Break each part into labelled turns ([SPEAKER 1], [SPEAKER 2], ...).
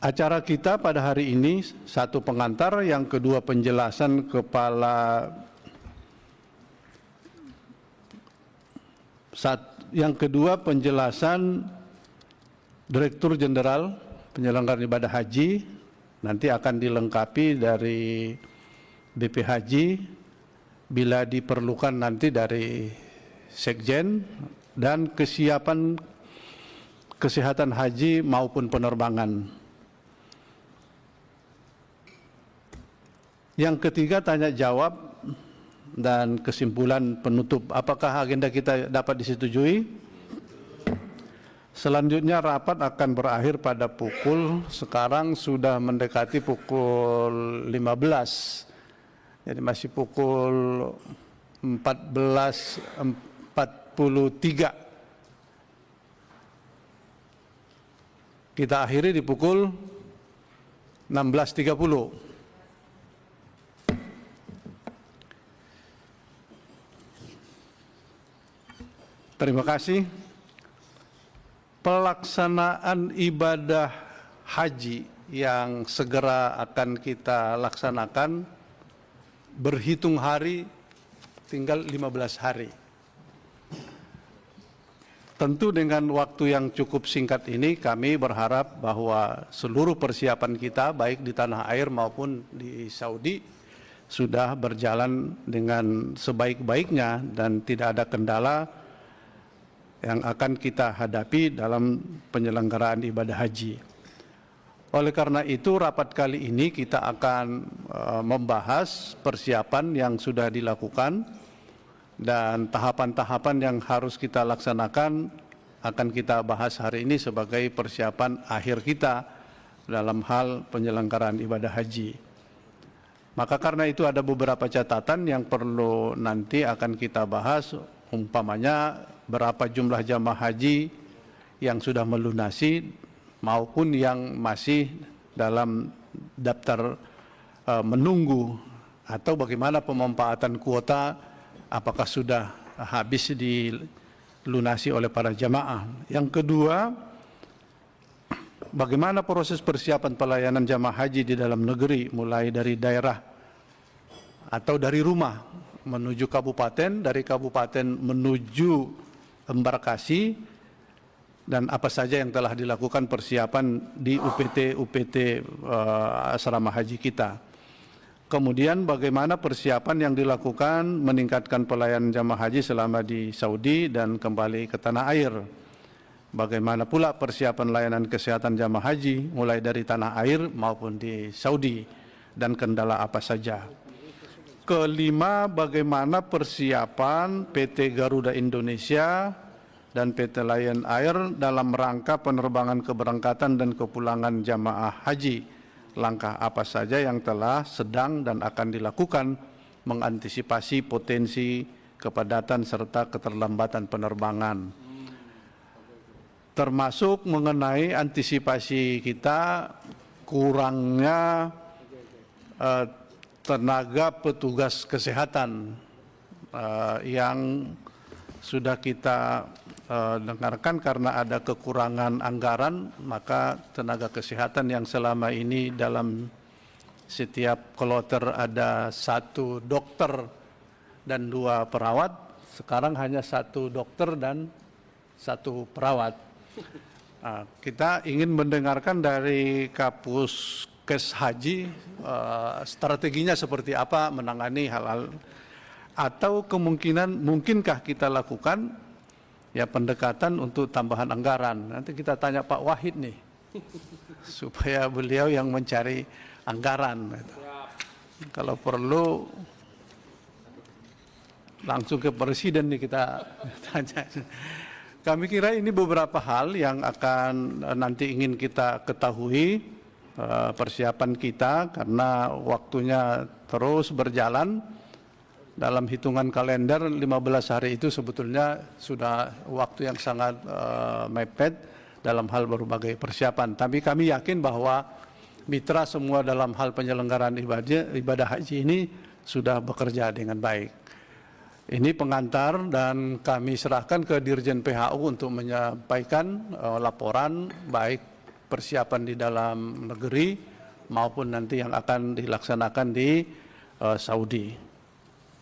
[SPEAKER 1] Acara kita pada hari ini, satu pengantar, yang kedua penjelasan penjelasan Direktur Jenderal Penyelenggaraan Ibadah Haji, nanti akan dilengkapi dari BP Haji, bila diperlukan nanti dari Sekjen, dan kesiapan kesehatan haji maupun penerbangan. Yang ketiga, tanya jawab dan kesimpulan penutup. Apakah agenda kita dapat disetujui? Selanjutnya rapat akan berakhir pada sekarang sudah mendekati pukul 15. Jadi masih pukul 14.43. Kita akhiri di pukul 16.30. Terima kasih. Pelaksanaan ibadah haji yang segera akan kita laksanakan, berhitung hari tinggal 15 hari. Tentu dengan waktu yang cukup singkat ini kami berharap bahwa seluruh persiapan kita baik di tanah air maupun di Saudi sudah berjalan dengan sebaik-baiknya dan tidak ada kendala yang akan kita hadapi dalam penyelenggaraan ibadah haji. Oleh karena itu, rapat kali ini kita akan membahas persiapan yang sudah dilakukan dan tahapan-tahapan yang harus kita laksanakan akan kita bahas hari ini sebagai persiapan akhir kita dalam hal penyelenggaraan ibadah haji. Maka karena itu ada beberapa catatan yang perlu nanti akan kita bahas, umpamanya berapa jumlah jamaah haji yang sudah melunasi maupun yang masih dalam daftar menunggu, atau bagaimana pemanfaatan kuota, apakah sudah habis dilunasi oleh para jamaah. Yang kedua, bagaimana proses persiapan pelayanan jamaah haji di dalam negeri, mulai dari daerah atau dari rumah menuju kabupaten, dari kabupaten menuju embarkasi, dan apa saja yang telah dilakukan persiapan di UPT asrama haji kita. Kemudian bagaimana persiapan yang dilakukan meningkatkan pelayanan jamaah haji selama di Saudi dan kembali ke tanah air. Bagaimana pula persiapan layanan kesehatan jamaah haji mulai dari tanah air maupun di Saudi, dan kendala apa saja. Kelima, bagaimana persiapan PT Garuda Indonesia dan PT Lion Air dalam rangka penerbangan keberangkatan dan kepulangan jamaah haji. Langkah apa saja yang telah, sedang, dan akan dilakukan mengantisipasi potensi kepadatan serta keterlambatan penerbangan. Termasuk mengenai antisipasi kita kurangnya tenaga petugas kesehatan yang sudah kita dengarkan karena ada kekurangan anggaran, maka tenaga kesehatan yang selama ini dalam setiap kloter ada 1 dokter dan 2 perawat, sekarang hanya 1 dokter dan 1 perawat. Kita ingin mendengarkan dari Kapus Kes Haji strateginya seperti apa menangani hal-hal, atau mungkinkah kita lakukan ya pendekatan untuk tambahan anggaran. Nanti kita tanya Pak Wahid nih supaya beliau yang mencari anggaran. Kalau perlu langsung ke presiden nih kita tanya. Kami kira ini beberapa hal yang akan nanti ingin kita ketahui persiapan kita, karena waktunya terus berjalan. Dalam hitungan kalender 15 hari itu sebetulnya sudah waktu yang sangat mepet dalam hal berbagai persiapan. Tapi kami yakin bahwa mitra semua dalam hal penyelenggaraan ibadah haji ini sudah bekerja dengan baik. Ini pengantar dan kami serahkan ke Dirjen PHU untuk menyampaikan laporan baik persiapan di dalam negeri maupun nanti yang akan dilaksanakan di Saudi.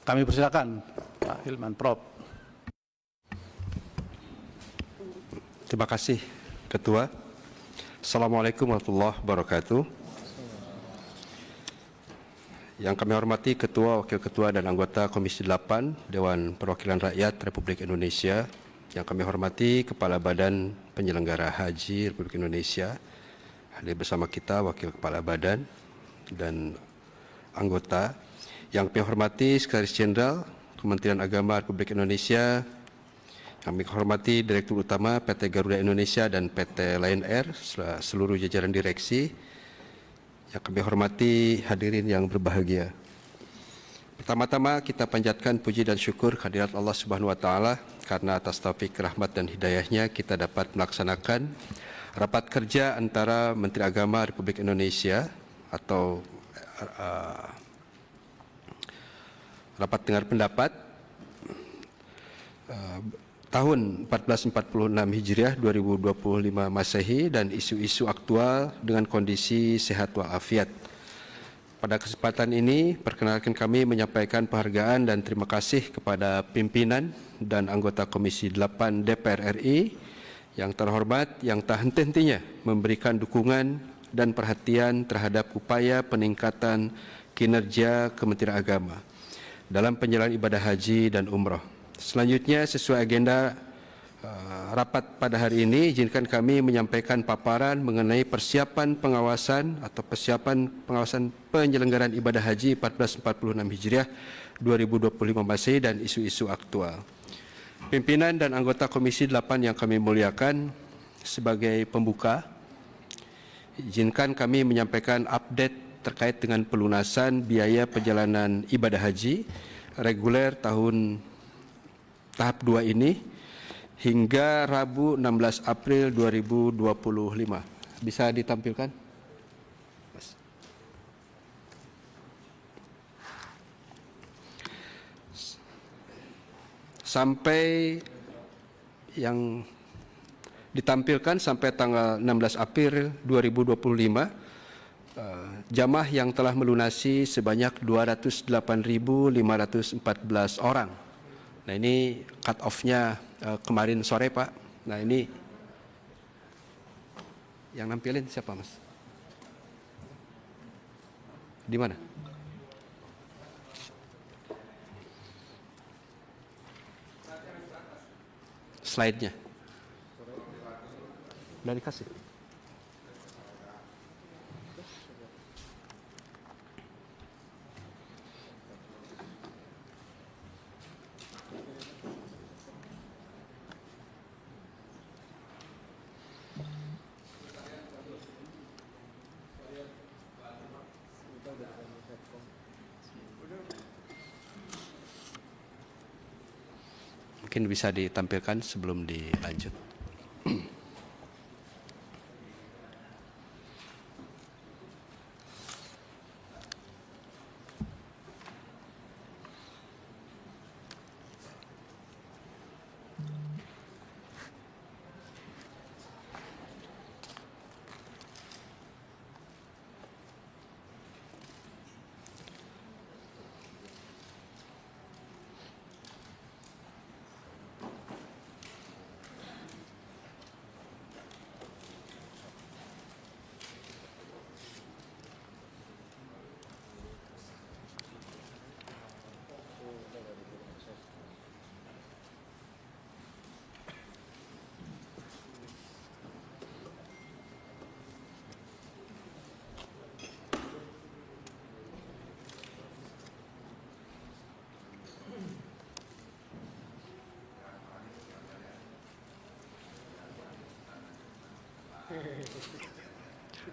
[SPEAKER 1] Kami persilakan Pak Hilman, Prof.
[SPEAKER 2] Terima kasih, Ketua. Assalamualaikum warahmatullahi wabarakatuh. Yang kami hormati Ketua, Wakil Ketua dan anggota Komisi 8 Dewan Perwakilan Rakyat Republik Indonesia. Yang kami hormati Kepala Badan Penyelenggara Haji Republik Indonesia. Hadir bersama kita Wakil Kepala Badan dan anggota. Yang kami hormati Sekretaris Jenderal Kementerian Agama Republik Indonesia. Yang kami hormati Direktur Utama PT Garuda Indonesia dan PT Lion Air, seluruh jajaran direksi. Yang kami hormati hadirin yang berbahagia. Pertama-tama kita panjatkan puji dan syukur kehadirat Allah Subhanahu wa taala karena atas taufik, rahmat dan hidayahnya kita dapat melaksanakan rapat kerja antara Menteri Agama Republik Indonesia atau rapat dengar pendapat tahun 1446 Hijriah 2025 Masehi dan isu-isu aktual dengan kondisi sehat walafiat. Pada kesempatan ini, perkenalkan kami menyampaikan penghargaan dan terima kasih kepada pimpinan dan anggota Komisi 8 DPR RI yang terhormat yang tak henti-hentinya memberikan dukungan dan perhatian terhadap upaya peningkatan kinerja Kementerian Agama dalam penyelenggaraan ibadah haji dan umroh. Selanjutnya, sesuai agenda rapat pada hari ini, izinkan kami menyampaikan paparan mengenai persiapan pengawasan penyelenggaraan ibadah haji 1446 Hijriah 2025 Masehi dan isu-isu aktual. Pimpinan dan anggota Komisi 8 yang kami muliakan, sebagai pembuka, izinkan kami menyampaikan update terkait dengan pelunasan biaya perjalanan ibadah haji reguler tahap 2 ini hingga Rabu 16 April 2025. Bisa ditampilkan? Sampai yang ditampilkan sampai tanggal 16 April 2025, jamaah yang telah melunasi sebanyak 208.514 orang. Nah, ini cut off-nya kemarin sore, Pak. Nah, ini yang nampilin siapa, Mas? Di mana? Slide-nya. Udah dikasih. Mungkin bisa ditampilkan sebelum dilanjut.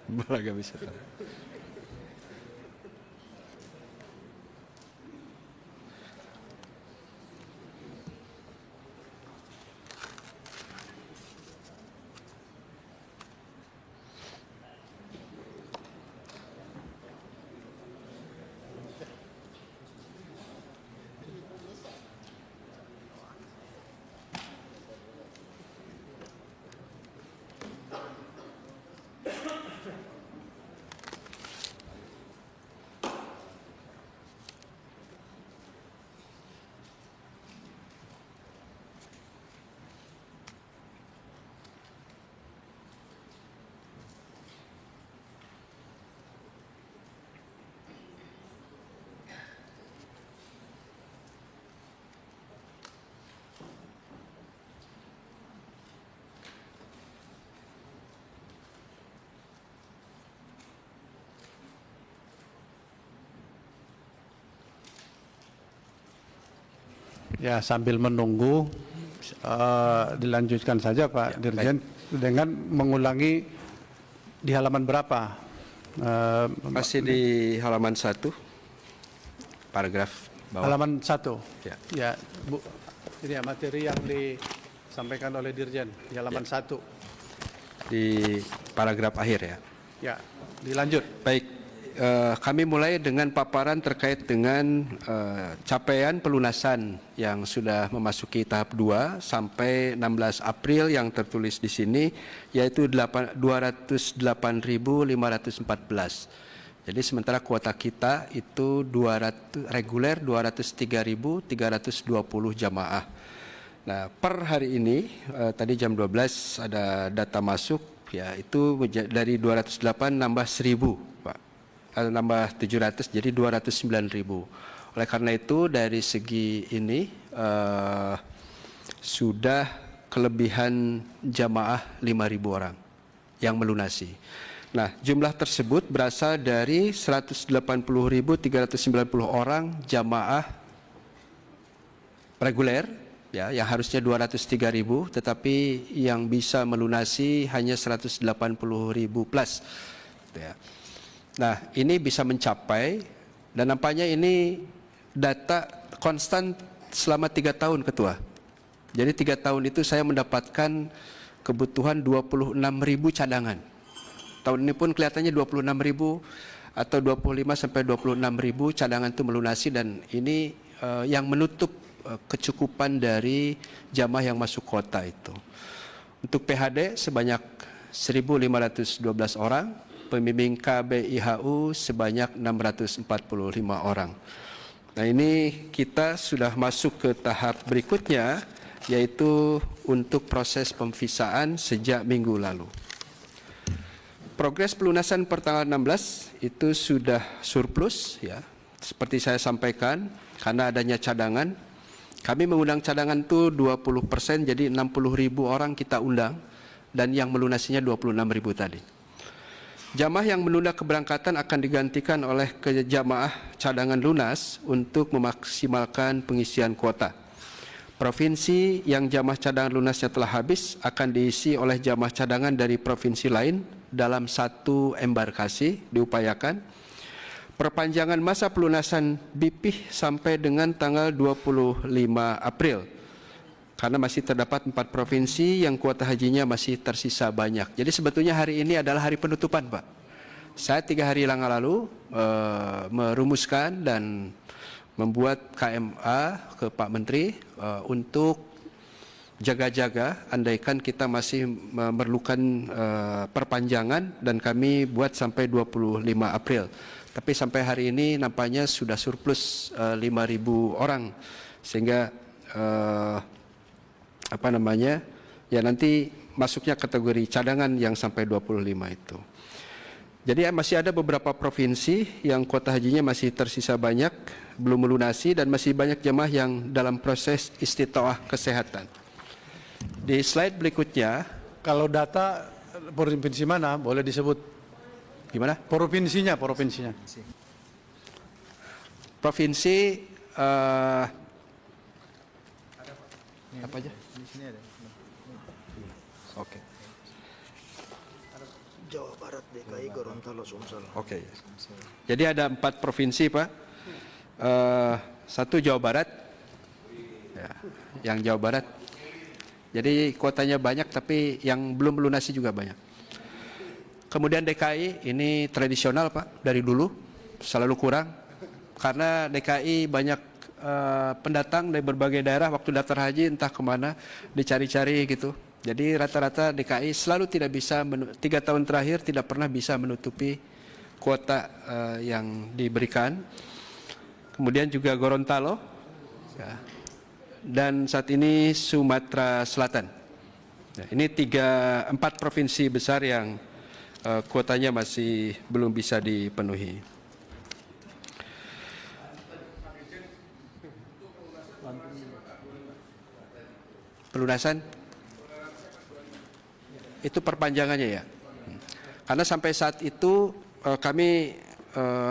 [SPEAKER 2] Belaga bisa.
[SPEAKER 1] Ya, sambil menunggu dilanjutkan saja Pak Dirjen dengan mengulangi di halaman berapa?
[SPEAKER 2] Masih di halaman 1, paragraf bawah.
[SPEAKER 1] Halaman 1.
[SPEAKER 2] Ya.
[SPEAKER 1] Ya, Bu. Ini ya, materi yang disampaikan oleh Dirjen di halaman 1.
[SPEAKER 2] Di paragraf akhir ya.
[SPEAKER 1] Ya, dilanjut.
[SPEAKER 2] Baik, kami mulai dengan paparan terkait dengan capaian pelunasan yang sudah memasuki tahap 2 sampai 16 April yang tertulis di sini, yaitu 208.514. Jadi sementara kuota kita itu reguler 203.320 jamaah. Nah, per hari ini tadi jam 12 ada data masuk, ya itu dari 208 nambah 1.000 Pak. Nambah 700 jadi 209.000. Oleh karena itu dari segi ini sudah kelebihan jamaah 5.000 orang yang melunasi. Nah, jumlah tersebut berasal dari 180.390 orang jamaah reguler ya, yang harusnya 203.000 tetapi yang bisa melunasi hanya 180.000 plus ya. Nah, ini bisa mencapai dan nampaknya ini data konstan selama 3 tahun Ketua. Jadi 3 tahun itu saya mendapatkan kebutuhan 26.000 cadangan. Tahun ini pun kelihatannya 26.000 atau 25 sampai 26.000 cadangan itu melunasi, dan ini yang menutup kecukupan dari jamaah yang masuk kota itu. Untuk PHD sebanyak 1.512 orang, pembimbing KBIHU sebanyak 645 orang. Nah, ini kita sudah masuk ke tahap berikutnya, yaitu untuk proses pemvisaan sejak minggu lalu. Progres pelunasan per tanggal 16 itu sudah surplus ya. Seperti saya sampaikan, karena adanya cadangan, kami mengundang cadangan itu 20%, jadi 60.000 orang kita undang, dan yang melunasinya 26.000 tadi. Jamaah yang menunda keberangkatan akan digantikan oleh jamaah cadangan lunas untuk memaksimalkan pengisian kuota. Provinsi yang jamaah cadangan lunasnya telah habis akan diisi oleh jamaah cadangan dari provinsi lain dalam satu embarkasi diupayakan. Perpanjangan masa pelunasan BPIH sampai dengan tanggal 25 April. Karena masih terdapat 4 provinsi yang kuota hajinya masih tersisa banyak. Jadi sebetulnya hari ini adalah hari penutupan, Pak. Saya 3 hari yang lalu merumuskan dan membuat KMA ke Pak Menteri untuk jaga-jaga andaikan kita masih memerlukan perpanjangan, dan kami buat sampai 25 April. Tapi sampai hari ini nampaknya sudah surplus 5.000 orang, sehingga ya nanti masuknya kategori cadangan yang sampai 25 itu. Jadi masih ada beberapa provinsi yang kuota hajinya masih tersisa banyak, belum melunasi, dan masih banyak jemaah yang dalam proses istitaah kesehatan. Di slide berikutnya,
[SPEAKER 1] kalau data provinsi mana boleh disebut?
[SPEAKER 2] gimana?
[SPEAKER 1] Provinsinya.
[SPEAKER 2] Provinsi apa aja? Oke.
[SPEAKER 3] Jawa Barat, DKI, Gorontalo, Sumsel.
[SPEAKER 2] Oke. Jadi ada 4 provinsi, Pak. 1 Jawa Barat, ya, yang Jawa Barat. Jadi kuotanya banyak, tapi yang belum melunasi juga banyak. Kemudian DKI, ini tradisional, Pak, dari dulu selalu kurang, karena DKI banyak pendatang dari berbagai daerah waktu daftar haji entah kemana dicari-cari gitu. Jadi rata-rata DKI selalu tidak bisa 3 tahun terakhir tidak pernah bisa menutupi kuota yang diberikan. Kemudian juga Gorontalo ya, dan saat ini Sumatera Selatan. Nah, ini 4 provinsi besar yang kuotanya masih belum bisa dipenuhi. Pelunasan itu perpanjangannya ya, karena sampai saat itu kami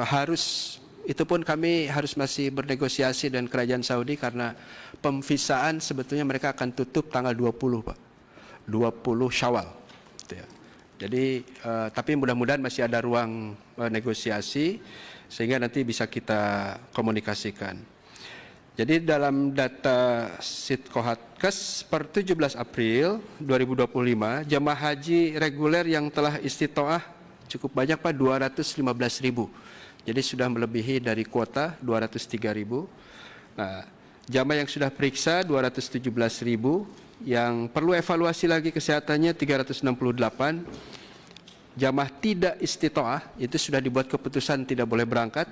[SPEAKER 2] harus itu pun kami harus masih bernegosiasi dengan kerajaan Saudi karena pemvisaan sebetulnya mereka akan tutup tanggal 20 Pak, 20 Syawal. Gitu ya. Jadi tapi mudah-mudahan masih ada ruang negosiasi sehingga nanti bisa kita komunikasikan. Jadi dalam data Sitkohatkes per 17 April 2025, jemaah haji reguler yang telah istitoah cukup banyak Pak, 215.000. Jadi sudah melebihi dari kuota 203.000. Nah, jamaah yang sudah periksa 217.000, yang perlu evaluasi lagi kesehatannya 368. Jamaah tidak istitoah itu sudah dibuat keputusan tidak boleh berangkat,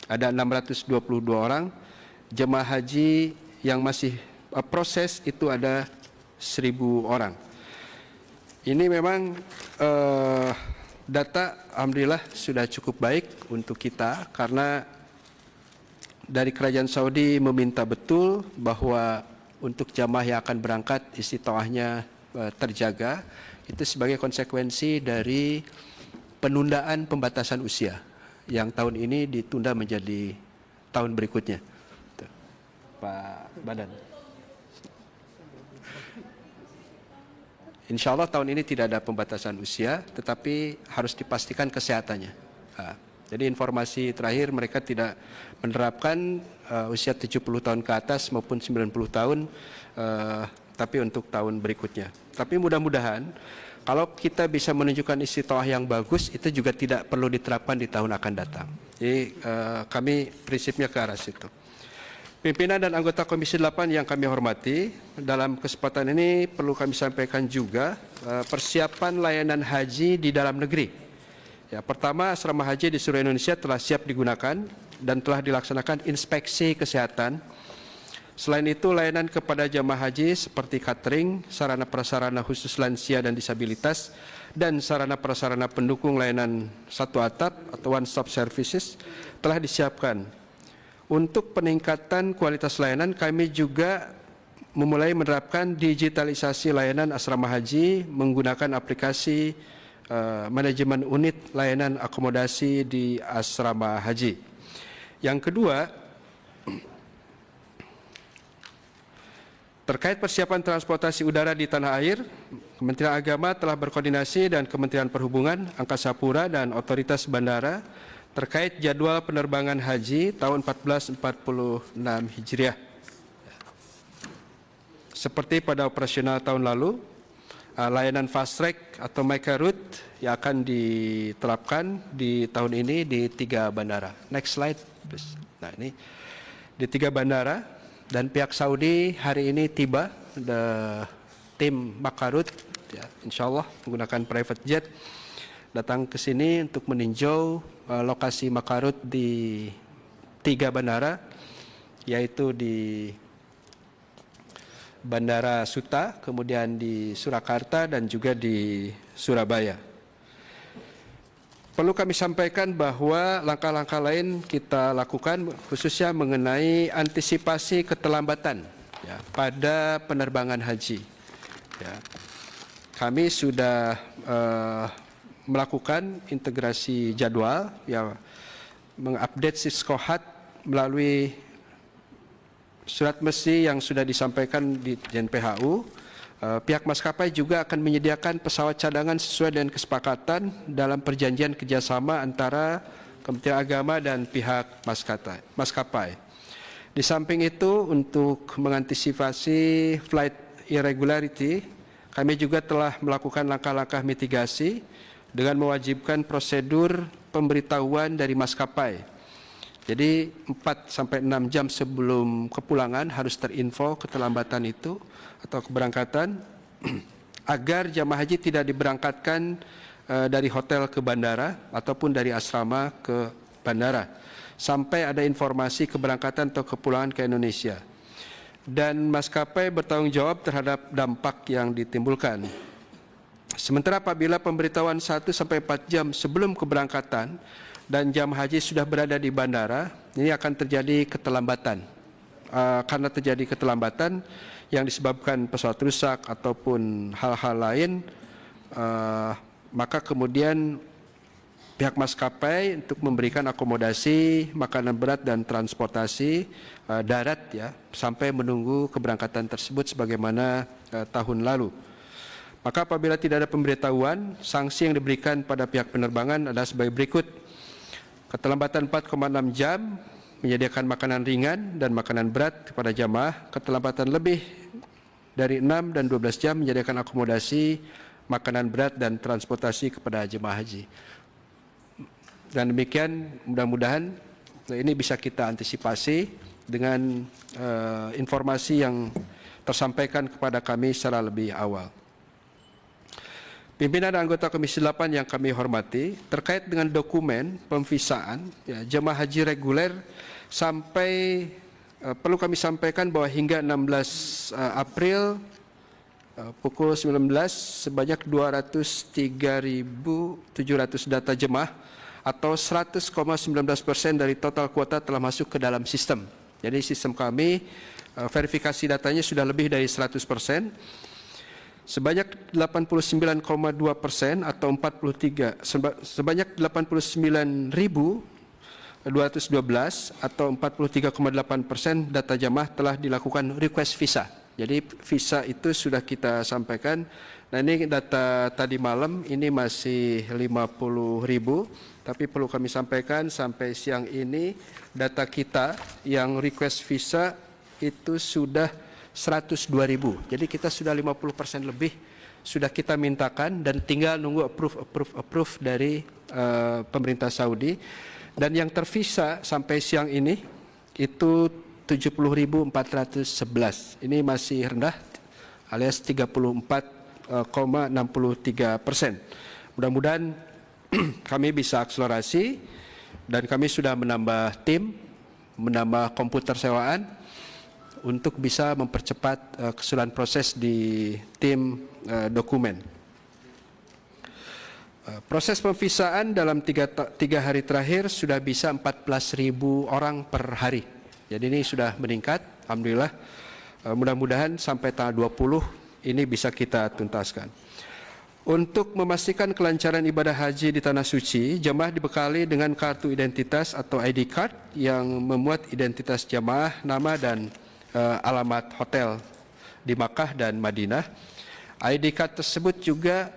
[SPEAKER 2] ada 622 orang. Jemaah haji yang masih proses itu ada 1.000 orang. Ini memang data alhamdulillah sudah cukup baik untuk kita karena dari kerajaan Saudi meminta betul bahwa untuk jamaah yang akan berangkat istitoahnya terjaga, itu sebagai konsekuensi dari penundaan pembatasan usia yang tahun ini ditunda menjadi tahun berikutnya. Pak Badan. Insya Allah tahun ini tidak ada pembatasan usia, tetapi harus dipastikan kesehatannya. Jadi informasi terakhir mereka tidak menerapkan usia 70 tahun ke atas maupun 90 tahun, tapi untuk tahun berikutnya. Tapi mudah-mudahan kalau kita bisa menunjukkan istitoah yang bagus, itu juga tidak perlu diterapkan di tahun akan datang. Jadi kami prinsipnya ke arah situ. Pimpinan dan anggota Komisi 8 yang kami hormati, dalam kesempatan ini perlu kami sampaikan juga persiapan layanan haji di dalam negeri. Ya, pertama, asrama haji di seluruh Indonesia telah siap digunakan dan telah dilaksanakan inspeksi kesehatan. Selain itu, layanan kepada jamaah haji seperti catering, sarana prasarana khusus lansia dan disabilitas, dan sarana prasarana pendukung layanan satu atap atau one stop services telah disiapkan. Untuk peningkatan kualitas layanan, kami juga memulai menerapkan digitalisasi layanan asrama haji menggunakan aplikasi manajemen unit layanan akomodasi di asrama haji. Yang kedua, terkait persiapan transportasi udara di tanah air, Kementerian Agama telah berkoordinasi dengan Kementerian Perhubungan, Angkasa Pura, dan Otoritas Bandara terkait jadwal penerbangan haji tahun 1446 Hijriah. Seperti pada operasional tahun lalu, layanan fast track atau micro route yang akan diterapkan di tahun ini di 3 bandara. Next slide, please. Nah, ini di 3 bandara dan pihak Saudi hari ini tiba, tim Makarut, ya, insya Allah menggunakan private jet datang ke sini untuk meninjau lokasi Makarut di 3 bandara, yaitu di Bandara Suta, kemudian di Surakarta, dan juga di Surabaya. Perlu kami sampaikan bahwa langkah-langkah lain kita lakukan khususnya mengenai antisipasi keterlambatan ya, pada penerbangan haji. Ya. Kami sudah melakukan integrasi jadwal, ya, mengupdate Sitkohat melalui surat mesi yang sudah disampaikan di JNPHU. Pihak maskapai juga akan menyediakan pesawat cadangan sesuai dengan kesepakatan dalam perjanjian kerjasama antara Kementerian Agama dan pihak maskapai. Di samping itu, untuk mengantisipasi flight irregularity, kami juga telah melakukan langkah-langkah mitigasi dengan mewajibkan prosedur pemberitahuan dari maskapai. Jadi 4-6 jam sebelum kepulangan harus terinfo keterlambatan itu atau keberangkatan agar jamaah haji tidak diberangkatkan dari hotel ke bandara ataupun dari asrama ke bandara sampai ada informasi keberangkatan atau kepulangan ke Indonesia. Dan maskapai bertanggung jawab terhadap dampak yang ditimbulkan. Sementara apabila pemberitahuan 1-4 jam sebelum keberangkatan dan jamaah haji sudah berada di bandara, ini akan terjadi keterlambatan. Karena terjadi keterlambatan yang disebabkan pesawat rusak ataupun hal-hal lain, maka kemudian pihak maskapai untuk memberikan akomodasi, makanan berat dan transportasi darat ya sampai menunggu keberangkatan tersebut sebagaimana tahun lalu. Maka apabila tidak ada pemberitahuan, sanksi yang diberikan pada pihak penerbangan adalah sebagai berikut. Keterlambatan 4,6 jam menyediakan makanan ringan dan makanan berat kepada jamaah. Keterlambatan lebih dari 6 dan 12 jam menyediakan akomodasi, makanan berat dan transportasi kepada jemaah haji. Dan demikian mudah-mudahan ini bisa kita antisipasi dengan informasi yang tersampaikan kepada kami secara lebih awal. Pimpinan dan anggota Komisi 8 yang kami hormati, terkait dengan dokumen pemvisaan ya, jemaah haji reguler sampai perlu kami sampaikan bahwa hingga 16 April pukul 19 sebanyak 203.700 data jemaah atau 100,19% dari total kuota telah masuk ke dalam sistem. Jadi sistem kami verifikasi datanya sudah lebih dari 100%. Sebanyak 89,2% atau 43 atau 43,8% data jamaah telah dilakukan request visa. Jadi visa itu sudah kita sampaikan. Nah ini data tadi malam ini masih 50.000, tapi perlu kami sampaikan sampai siang ini data kita yang request visa itu sudah 102.000. Jadi kita sudah 50% lebih sudah kita mintakan dan tinggal nunggu approve dari pemerintah Saudi. Dan yang tervisa sampai siang ini itu 70.411. Ini masih rendah alias 34,63%. Mudah-mudahan kami bisa akselerasi dan kami sudah menambah tim, menambah komputer sewaan untuk bisa mempercepat keseluruhan proses di tim dokumen. Proses pemvisaan dalam tiga hari terakhir sudah bisa 14.000 orang per hari. Jadi ini sudah meningkat, alhamdulillah. Mudah-mudahan sampai tanggal 20 ini bisa kita tuntaskan. Untuk memastikan kelancaran ibadah haji di Tanah Suci, jemaah dibekali dengan kartu identitas atau ID card yang memuat identitas jemaah, nama dan alamat hotel di Makkah dan Madinah. ID card tersebut juga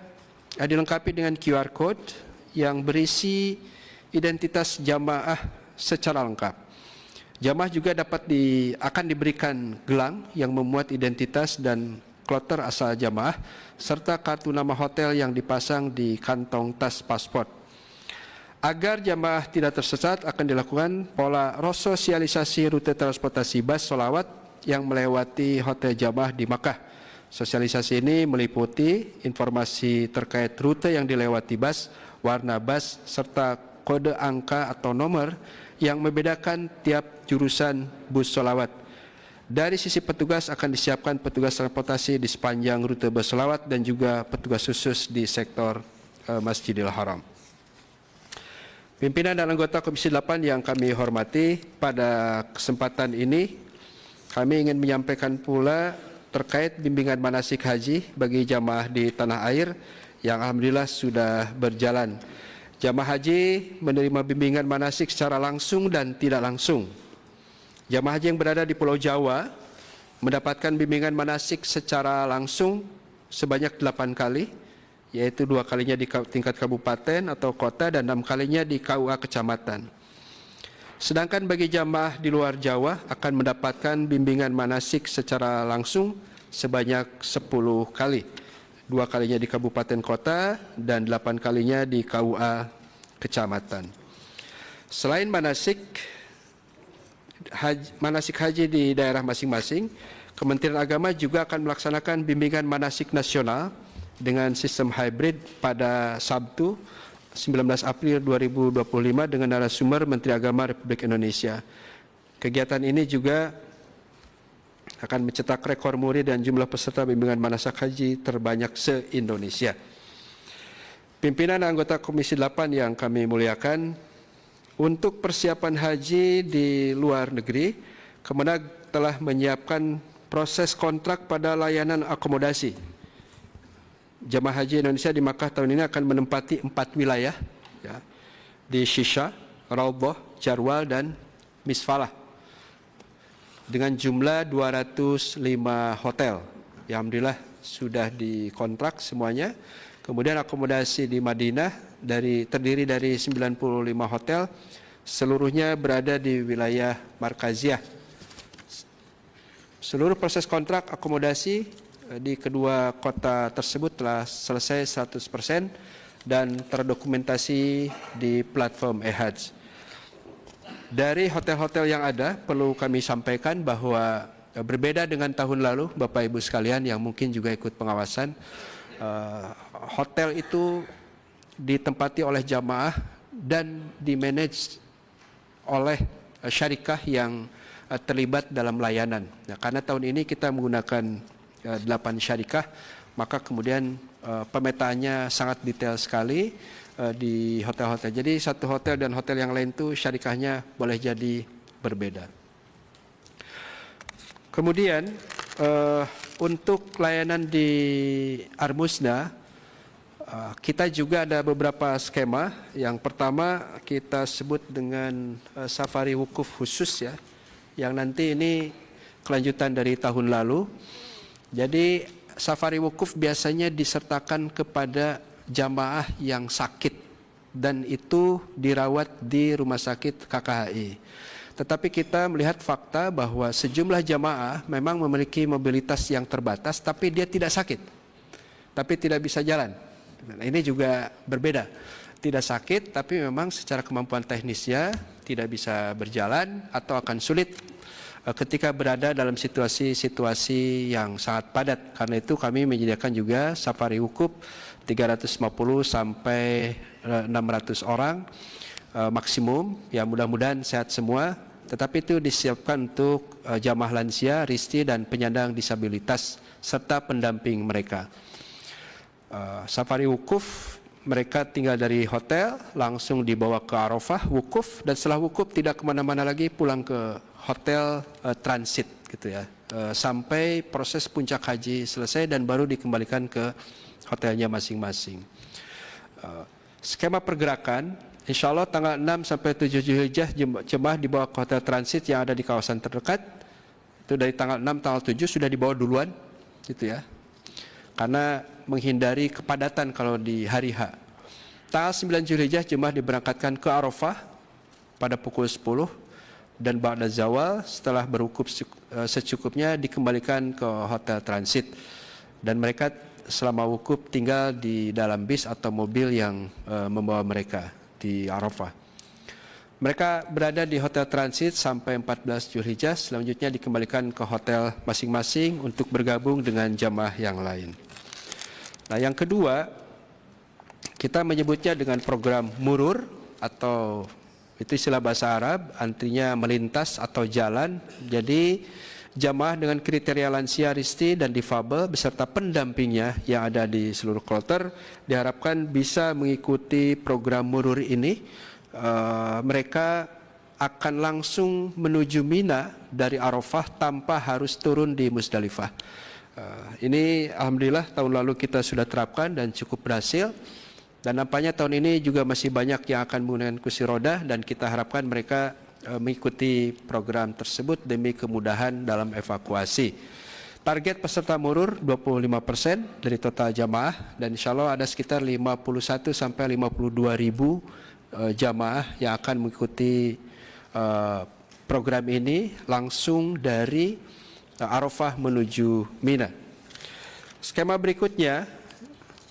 [SPEAKER 2] dilengkapi dengan QR code yang berisi identitas jamaah secara lengkap. Jamaah juga akan diberikan gelang yang memuat identitas dan kloter asal jamaah serta kartu nama hotel yang dipasang di kantong tas paspor. Agar jamaah tidak tersesat, akan dilakukan pola resosialisasi rute transportasi bus sholawat yang melewati hotel jamaah di Makkah. Sosialisasi ini meliputi informasi terkait rute yang dilewati bus, warna bus, serta kode angka atau nomor yang membedakan tiap jurusan bus sholawat. Dari sisi petugas akan disiapkan petugas transportasi di sepanjang rute bus sholawat dan juga petugas khusus di sektor Masjidil Haram. Pimpinan dan anggota Komisi 8 yang kami hormati, pada kesempatan ini kami ingin menyampaikan pula terkait bimbingan manasik haji bagi jamaah di tanah air yang alhamdulillah sudah berjalan. Jamaah haji menerima bimbingan manasik secara langsung dan tidak langsung. Jamaah haji yang berada di Pulau Jawa mendapatkan bimbingan manasik secara langsung sebanyak 8 kali, yaitu 2 kalinya di tingkat kabupaten atau kota dan 6 kalinya di KUA kecamatan. Sedangkan bagi jamaah di luar Jawa akan mendapatkan bimbingan manasik secara langsung sebanyak 10 kali. 2 kalinya di kabupaten kota dan 8 kalinya di KUA kecamatan. Selain manasik haji di daerah masing-masing, Kementerian Agama juga akan melaksanakan bimbingan manasik nasional dengan sistem hybrid pada Sabtu 19 April 2025 dengan narasumber Menteri Agama Republik Indonesia. Kegiatan ini juga akan mencetak rekor muri dan jumlah peserta bimbingan manasik haji terbanyak se-Indonesia. Pimpinan anggota Komisi 8 yang kami muliakan, untuk persiapan haji di luar negeri, Kemenag telah menyiapkan proses kontrak pada layanan akomodasi. Jemaah haji Indonesia di Makkah tahun ini akan menempati 4 wilayah. Ya. di Shisha, Raudhah, Jarwal, dan Misfalah dengan jumlah 205 hotel. Ya, alhamdulillah sudah dikontrak semuanya. Kemudian akomodasi di Madinah terdiri dari 95 hotel, seluruhnya berada di wilayah Markaziyah. Seluruh proses kontrak akomodasi di kedua kota tersebut telah selesai 100% dan terdokumentasi di platform eHajj. Dari hotel-hotel yang ada, perlu kami sampaikan bahwa berbeda dengan tahun lalu, Bapak Ibu sekalian yang mungkin juga ikut pengawasan, hotel itu ditempati oleh jamaah dan dimanage oleh syarikah yang terlibat dalam layanan. Nah, karena tahun ini kita menggunakan 8 syarikah, maka kemudian pemetaannya sangat detail sekali di hotel-hotel. Jadi satu hotel dan hotel yang lain itu syarikahnya boleh jadi berbeda. Kemudian untuk layanan di Armusna, kita juga ada beberapa skema. Yang pertama kita sebut dengan safari wukuf khusus, ya, yang nanti ini kelanjutan dari tahun lalu. Jadi safari wukuf biasanya disertakan kepada jamaah yang sakit dan itu dirawat di rumah sakit KKHI. Tetapi kita melihat fakta bahwa sejumlah jamaah memang memiliki mobilitas yang terbatas, tapi dia tidak sakit, tapi tidak bisa jalan. Nah, ini juga berbeda. Tidak sakit, tapi memang secara kemampuan teknisnya tidak bisa berjalan atau akan sulit ketika berada dalam situasi-situasi yang sangat padat. Karena itu kami menyediakan juga safari wukuf 350 sampai 600 orang maksimum. Ya, mudah-mudahan sehat semua. Tetapi itu disiapkan untuk jamaah lansia, risti, dan penyandang disabilitas serta pendamping mereka. Safari wukuf, mereka tinggal dari hotel, langsung dibawa ke Arafah, wukuf, dan setelah wukuf tidak kemana-mana lagi, pulang ke hotel transit, gitu ya, sampai proses puncak haji selesai dan baru dikembalikan ke hotelnya masing-masing. Skema pergerakan, insya Allah tanggal 6 sampai 7 Zulhijjah jemaah dibawa ke hotel transit yang ada di kawasan terdekat. Itu dari tanggal 6, tanggal 7 sudah dibawa duluan, gitu ya, karena menghindari kepadatan kalau di hari H. Tanggal 9 Zulhijjah jemaah diberangkatkan ke Arafah pada pukul 10 dan ba'da zawal setelah berwukuf secukupnya dikembalikan ke hotel transit dan mereka selama wukuf tinggal di dalam bis atau mobil yang membawa mereka di Arafah. Mereka berada di hotel transit sampai 14 Zulhijjah, selanjutnya dikembalikan ke hotel masing-masing untuk bergabung dengan jamaah yang lain. Nah, yang kedua, kita menyebutnya dengan program murur atau itu istilah bahasa Arab, artinya melintas atau jalan. Jadi jamaah dengan kriteria lansia, risti, dan difabel beserta pendampingnya yang ada di seluruh kloter diharapkan bisa mengikuti program murur ini. Mereka akan langsung menuju Mina dari Arafah tanpa harus turun di Musdalifah. Ini alhamdulillah tahun lalu kita sudah terapkan dan cukup berhasil, dan nampaknya tahun ini juga masih banyak yang akan menggunakan kursi roda dan kita harapkan mereka mengikuti program tersebut demi kemudahan dalam evakuasi. Target peserta murur 25% dari total jamaah dan insya Allah ada sekitar 51 sampai 52 ribu jamaah yang akan mengikuti program ini langsung dari Arafah menuju Mina. Skema berikutnya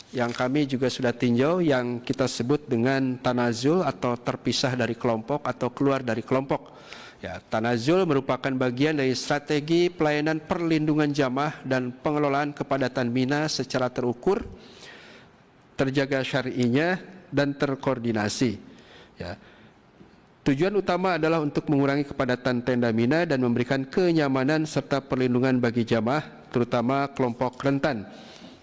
[SPEAKER 2] yang kami juga sudah tinjau yang kita sebut dengan tanazul atau terpisah dari kelompok atau keluar dari kelompok. Ya, tanazul merupakan bagian dari strategi pelayanan perlindungan jamaah dan pengelolaan kepadatan Mina secara terukur, terjaga syar'inya dan terkoordinasi. Ya. Tujuan utama adalah untuk mengurangi kepadatan tenda Mina dan memberikan kenyamanan serta perlindungan bagi jamaah, terutama kelompok rentan.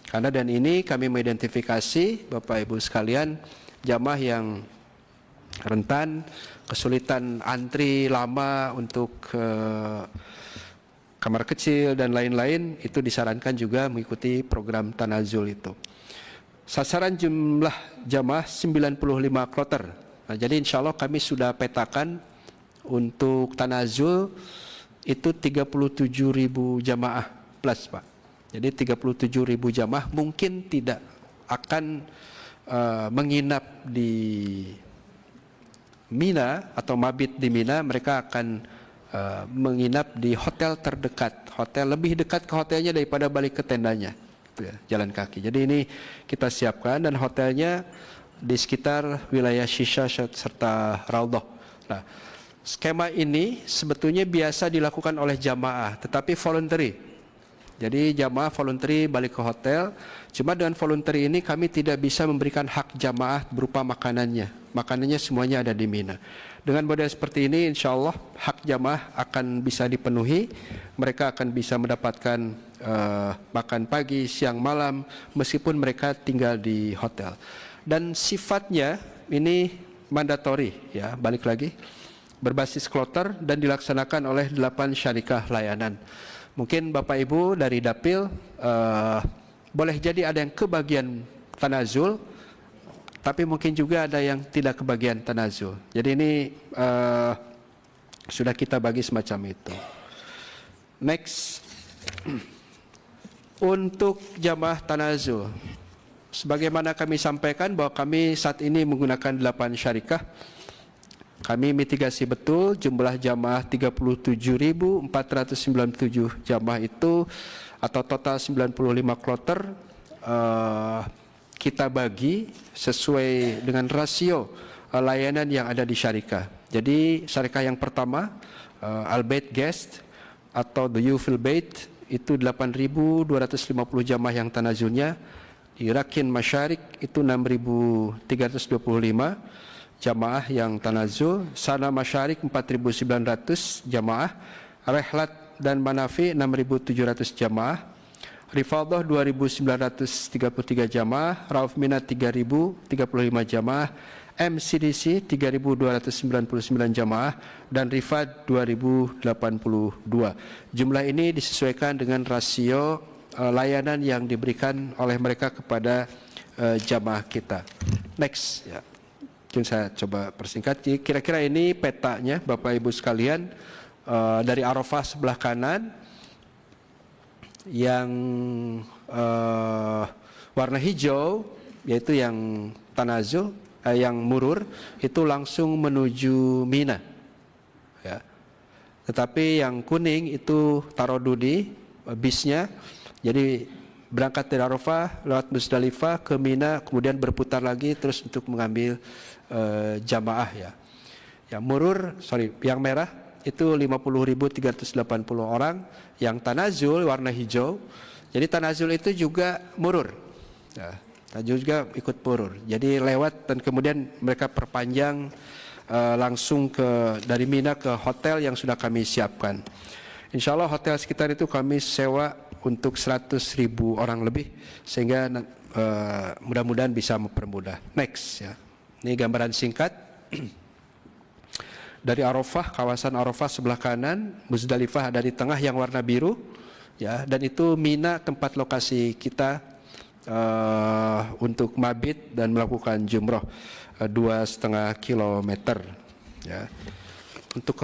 [SPEAKER 2] Karena dan ini kami mengidentifikasi Bapak Ibu sekalian, jamaah yang rentan, kesulitan antri lama untuk kamar kecil dan lain-lain, itu disarankan juga mengikuti program tanazul itu. Sasaran jumlah jamaah 95 kloter Nah, jadi insya Allah kami sudah petakan untuk tanazul itu 37.000 jamaah plus, Pak. Jadi 37.000 jamaah mungkin tidak akan menginap di Mina atau mabit di Mina, mereka akan menginap di hotel terdekat, hotel lebih dekat ke hotelnya daripada balik ke tendanya, gitu ya, jalan kaki. Jadi ini kita siapkan dan hotelnya di sekitar wilayah Shisha serta Raudhah. Nah, skema ini sebetulnya biasa dilakukan oleh jamaah, tetapi voluntary. Jadi jamaah voluntary balik ke hotel. Cuma dengan voluntary ini kami tidak bisa memberikan hak jamaah berupa makanannya. Makanannya semuanya ada di Mina. Dengan model seperti ini, insya Allah hak jamaah akan bisa dipenuhi. Mereka akan bisa mendapatkan makan pagi, siang, malam, meskipun mereka tinggal di hotel. Dan sifatnya ini mandatori, ya, balik lagi, berbasis kloter dan dilaksanakan oleh 8 syarikah layanan. Mungkin Bapak Ibu dari Dapil boleh jadi ada yang kebagian tanazul, tapi mungkin juga ada yang tidak kebagian tanazul. Jadi ini sudah kita bagi semacam itu. Next, untuk jamaah tanazul, sebagaimana kami sampaikan bahwa kami saat ini menggunakan 8 syarikah. Kami mitigasi betul jumlah jamaah 37.497 jamaah itu, atau total 95 kloter, kita bagi sesuai dengan rasio layanan yang ada di syarikah. Jadi syarikah yang pertama, Al-Bait Guest atau The Yufil Bait, itu 8.250 jamaah yang tanazulnya. Di Rakin Masyarik itu 6.325 jamaah yang tanazul. Sana Masyarik 4.900 jamaah. Rehlat dan Manafi 6.700 jamaah. Rifadhah 2.933 jamaah. Rauf Minat 3.035 jamaah. MCDC 3.299 jamaah dan Rifad 2.082. Jumlah ini disesuaikan dengan rasio layanan yang diberikan oleh mereka kepada jamaah kita. Next, ya. Mungkin saya coba persingkat. Kira-kira ini petanya, Bapak Ibu sekalian, dari Arafah sebelah kanan yang warna hijau, yaitu yang tanazul, yang murur, itu langsung menuju Mina, ya. Tetapi yang kuning itu tarodudi bisnya, jadi berangkat dari Arafah lewat Musdalifah ke Mina, kemudian berputar lagi terus untuk mengambil jamaah, ya. Yang yang merah itu 50.380 orang. Yang tanazul warna hijau, jadi tanazul itu juga murur, ya. Tanazul juga ikut murur. Jadi lewat dan kemudian mereka perpanjang langsung dari Mina ke hotel yang sudah kami siapkan. Insya Allah hotel sekitar itu kami sewa untuk 100.000 orang lebih, sehingga mudah-mudahan bisa mempermudah. Next, ya. Ini gambaran singkat dari Arafah, kawasan Arafah sebelah kanan, Muzdalifah ada di tengah yang warna biru, ya, dan itu Mina tempat lokasi kita untuk mabit dan melakukan jumroh 2,5 kilometer, ya. Untuk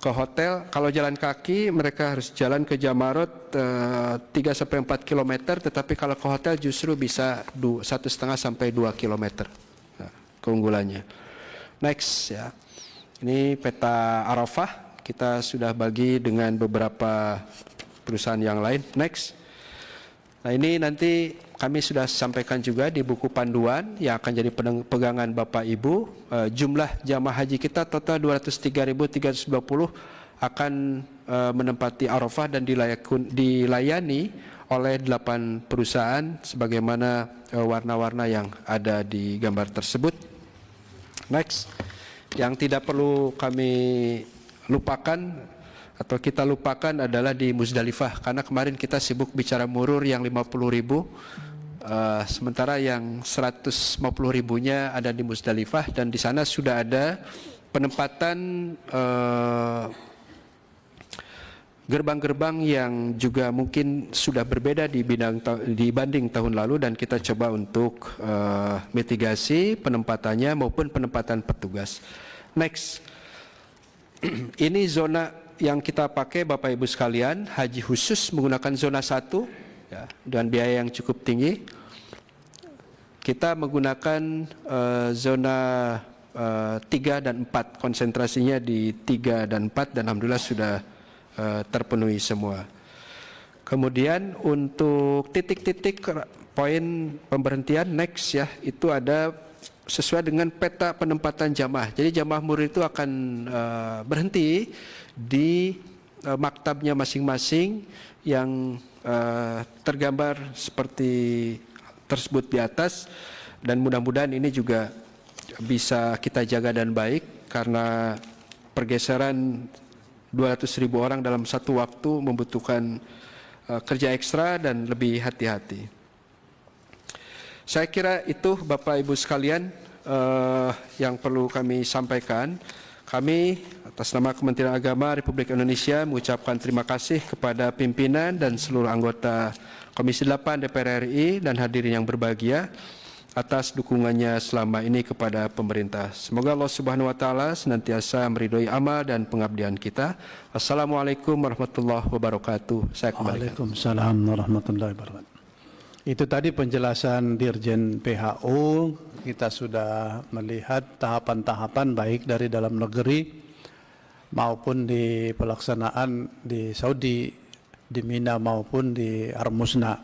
[SPEAKER 2] ke hotel, kalau jalan kaki mereka harus jalan ke Jamarot 3-4 kilometer, tetapi kalau ke hotel justru bisa 1,5 sampai 2 kilometer, nah, keunggulannya. Next, ya. Ini peta Arafah, kita sudah bagi dengan beberapa perusahaan yang lain. Next. Nah, ini nanti kami sudah sampaikan juga di buku panduan yang akan jadi pegangan Bapak Ibu. Jumlah jamaah haji kita total 203.320 akan menempati Arafah dan dilayani oleh 8 perusahaan sebagaimana warna-warna yang ada di gambar tersebut. Next. Yang tidak perlu kami lupakan atau kita lupakan adalah di Muzdalifah, karena kemarin kita sibuk bicara murur yang 50.000, sementara yang 150.000-nya ada di Muzdalifah, dan di sana sudah ada penempatan gerbang-gerbang yang juga mungkin sudah berbeda dibanding tahun lalu, dan kita coba untuk mitigasi penempatannya maupun penempatan petugas. Next, ini zona yang kita pakai Bapak Ibu sekalian, haji khusus menggunakan zona 1 ya, dengan biaya yang cukup tinggi. Kita menggunakan zona 3 dan 4, konsentrasinya di 3 dan 4, dan alhamdulillah sudah terpenuhi semua. Kemudian untuk titik-titik poin pemberhentian next ya, itu ada sesuai dengan peta penempatan jamaah. Jadi jamaah murid itu akan berhenti di maktabnya masing-masing yang tergambar seperti tersebut di atas, dan mudah-mudahan ini juga bisa kita jaga dan baik, karena pergeseran 200.000 orang dalam satu waktu membutuhkan kerja ekstra dan lebih hati-hati. Saya kira itu Bapak Ibu sekalian yang perlu kami sampaikan. Kami atas nama Kementerian Agama Republik Indonesia mengucapkan terima kasih kepada pimpinan dan seluruh anggota Komisi 8 DPR RI dan hadirin yang berbahagia atas dukungannya selama ini kepada pemerintah. Semoga Allah Subhanahu wa taala senantiasa meridhoi amal dan pengabdian kita. Wassalamualaikum warahmatullahi wabarakatuh. Saya kembalikan.
[SPEAKER 1] Waalaikumsalam warahmatullahi wabarakatuh. Itu tadi penjelasan Dirjen PHU. Kita sudah melihat tahapan-tahapan baik dari dalam negeri maupun di pelaksanaan di Saudi, di Mina maupun di Armusna.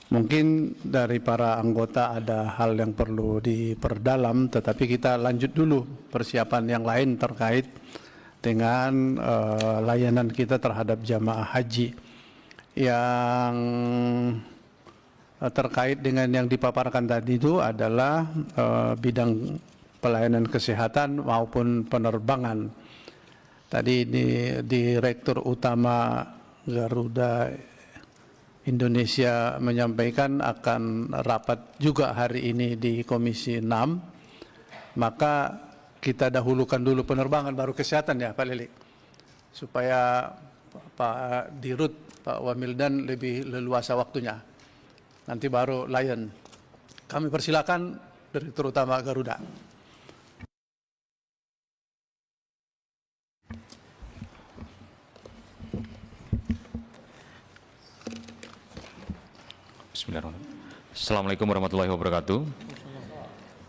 [SPEAKER 1] Mungkin dari para anggota ada hal yang perlu diperdalam, tetapi kita lanjut dulu persiapan yang lain terkait dengan layanan kita terhadap jamaah haji. Yang terkait dengan yang dipaparkan tadi itu adalah bidang pelayanan kesehatan maupun penerbangan. Tadi Direktur Utama Garuda Indonesia menyampaikan akan rapat juga hari ini di Komisi 6, maka kita dahulukan dulu penerbangan baru kesehatan ya Pak Lilik, supaya Pak Dirut, Pak Wamildan lebih leluasa waktunya, nanti baru Lion. Kami persilakan Direktur Utama Garuda.
[SPEAKER 4] Bismillahirrahmanirrahim. Assalamualaikum warahmatullahi wabarakatuh.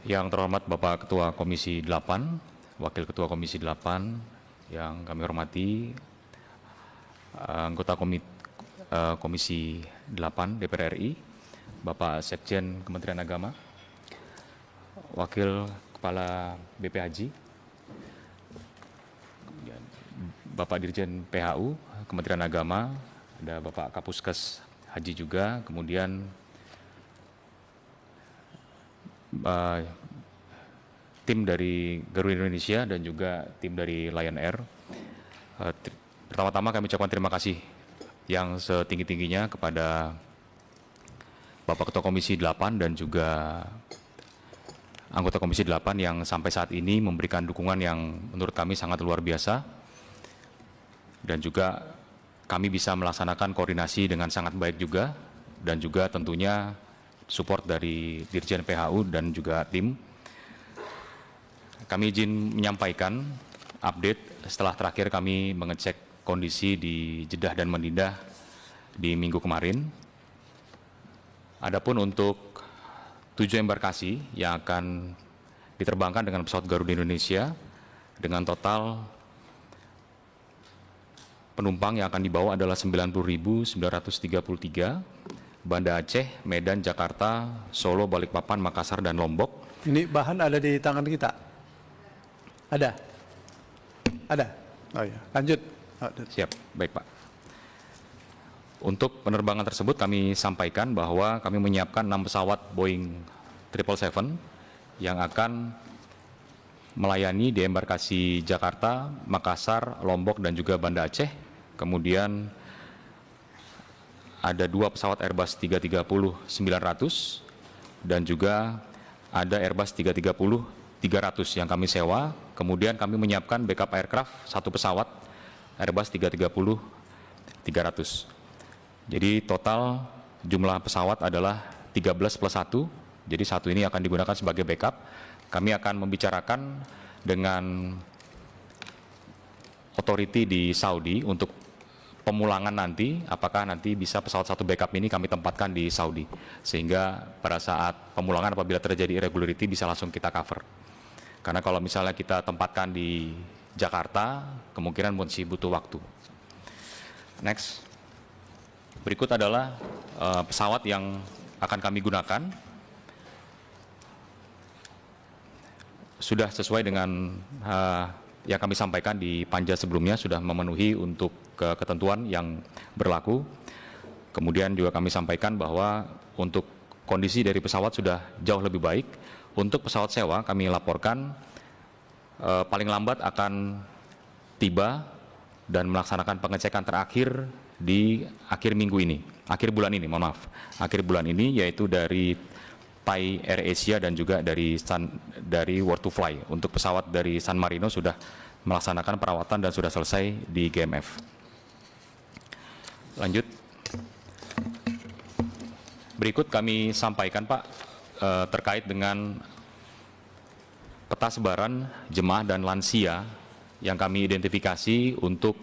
[SPEAKER 4] Yang terhormat Bapak Ketua Komisi 8, Wakil Ketua Komisi 8, yang kami hormati anggota Komisi 8 DPR RI, Bapak Sekjen Kementerian Agama, Wakil Kepala BP Haji, Bapak Dirjen PHU Kementerian Agama, ada Bapak Kapuskes Haji juga, kemudian tim dari Garuda Indonesia dan juga tim dari Lion Air. Pertama-tama kami ucapkan terima kasih yang setinggi-tingginya kepada Bapak Ketua Komisi 8 dan juga anggota Komisi 8 yang sampai saat ini memberikan dukungan yang menurut kami sangat luar biasa, dan juga kami bisa melaksanakan koordinasi dengan sangat baik juga, dan juga tentunya support dari Dirjen PHU dan juga tim. Kami izin menyampaikan update setelah terakhir kami mengecek kondisi di Jeddah dan Madinah di minggu kemarin. Adapun untuk 7 embarkasi yang akan diterbangkan dengan pesawat Garuda Indonesia dengan total penumpang yang akan dibawa adalah 90.933, Banda Aceh, Medan, Jakarta, Solo, Balikpapan, Makassar, dan Lombok.
[SPEAKER 1] Ini bahan ada di tangan kita? Ada? Ada? Oh ya, lanjut.
[SPEAKER 4] Siap, baik Pak. Untuk penerbangan tersebut kami sampaikan bahwa kami menyiapkan 6 pesawat Boeing 777 yang akan melayani di embarkasi Jakarta, Makassar, Lombok, dan juga Banda Aceh. Kemudian ada 2 pesawat Airbus 330-900 dan juga ada Airbus 330-300 yang kami sewa. Kemudian kami menyiapkan backup aircraft 1 pesawat Airbus 330-300. Jadi total jumlah pesawat adalah 13 plus 1, jadi satu ini akan digunakan sebagai backup. Kami akan membicarakan dengan otoriti di Saudi untuk pemulangan nanti, apakah nanti bisa pesawat satu backup ini kami tempatkan di Saudi, sehingga pada saat pemulangan apabila terjadi irregularity bisa langsung kita cover. Karena kalau misalnya kita tempatkan di Jakarta, kemungkinan masih butuh waktu. Next. Berikut adalah pesawat yang akan kami gunakan. Sudah sesuai dengan yang kami sampaikan di panja sebelumnya, sudah memenuhi untuk ketentuan yang berlaku. Kemudian juga kami sampaikan bahwa untuk kondisi dari pesawat sudah jauh lebih baik. Untuk pesawat sewa kami laporkan paling lambat akan tiba dan melaksanakan pengecekan terakhir di akhir bulan ini, akhir bulan ini, yaitu dari Thai Air Asia dan juga dari World to Fly. Untuk pesawat dari San Marino sudah melaksanakan perawatan dan sudah selesai di GMF. Lanjut. Berikut kami sampaikan Pak terkait dengan peta sebaran jemaah dan lansia yang kami identifikasi untuk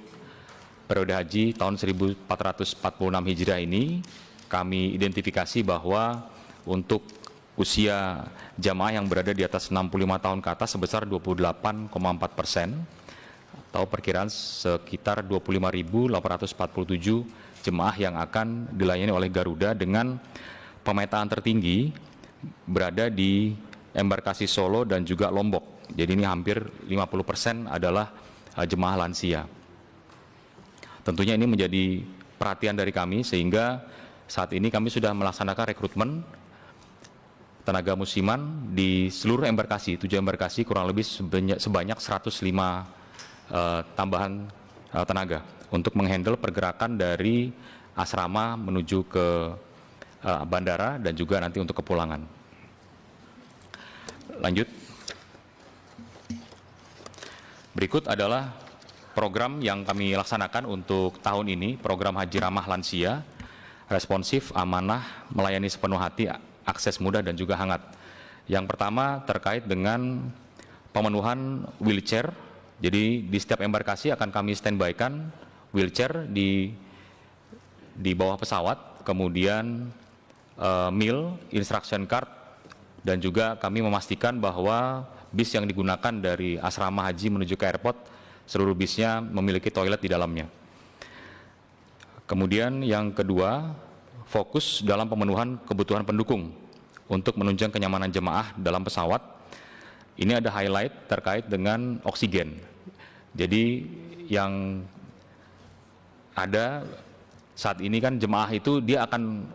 [SPEAKER 4] periode haji tahun 1446 Hijriah ini. Kami identifikasi bahwa untuk usia jamaah yang berada di atas 65 tahun ke atas sebesar 28,4%, atau perkiraan sekitar 25.847 jemaah yang akan dilayani oleh Garuda dengan pemetaan tertinggi berada di embarkasi Solo dan juga Lombok. Jadi ini hampir 50% adalah jemaah lansia. Tentunya ini menjadi perhatian dari kami, sehingga saat ini kami sudah melaksanakan rekrutmen tenaga musiman di seluruh embarkasi, 7 embarkasi, kurang lebih sebanyak 105 tambahan tenaga untuk menghandle pergerakan dari asrama menuju ke bandara dan juga nanti untuk kepulangan. Lanjut. Berikut adalah program yang kami laksanakan untuk tahun ini, program Haji Ramah Lansia, responsif, amanah, melayani sepenuh hati, akses mudah dan juga hangat. Yang pertama terkait dengan pemenuhan wheelchair. Jadi di setiap embarkasi akan kami standby-kan wheelchair di bawah pesawat, kemudian meal, instruction card, dan juga kami memastikan bahwa bis yang digunakan dari asrama haji menuju ke airport, seluruh bisnya memiliki toilet di dalamnya. Kemudian yang kedua, fokus dalam pemenuhan kebutuhan pendukung untuk menunjang kenyamanan jemaah dalam pesawat. Ini ada highlight terkait dengan oksigen. Jadi yang ada saat ini kan jemaah itu dia akan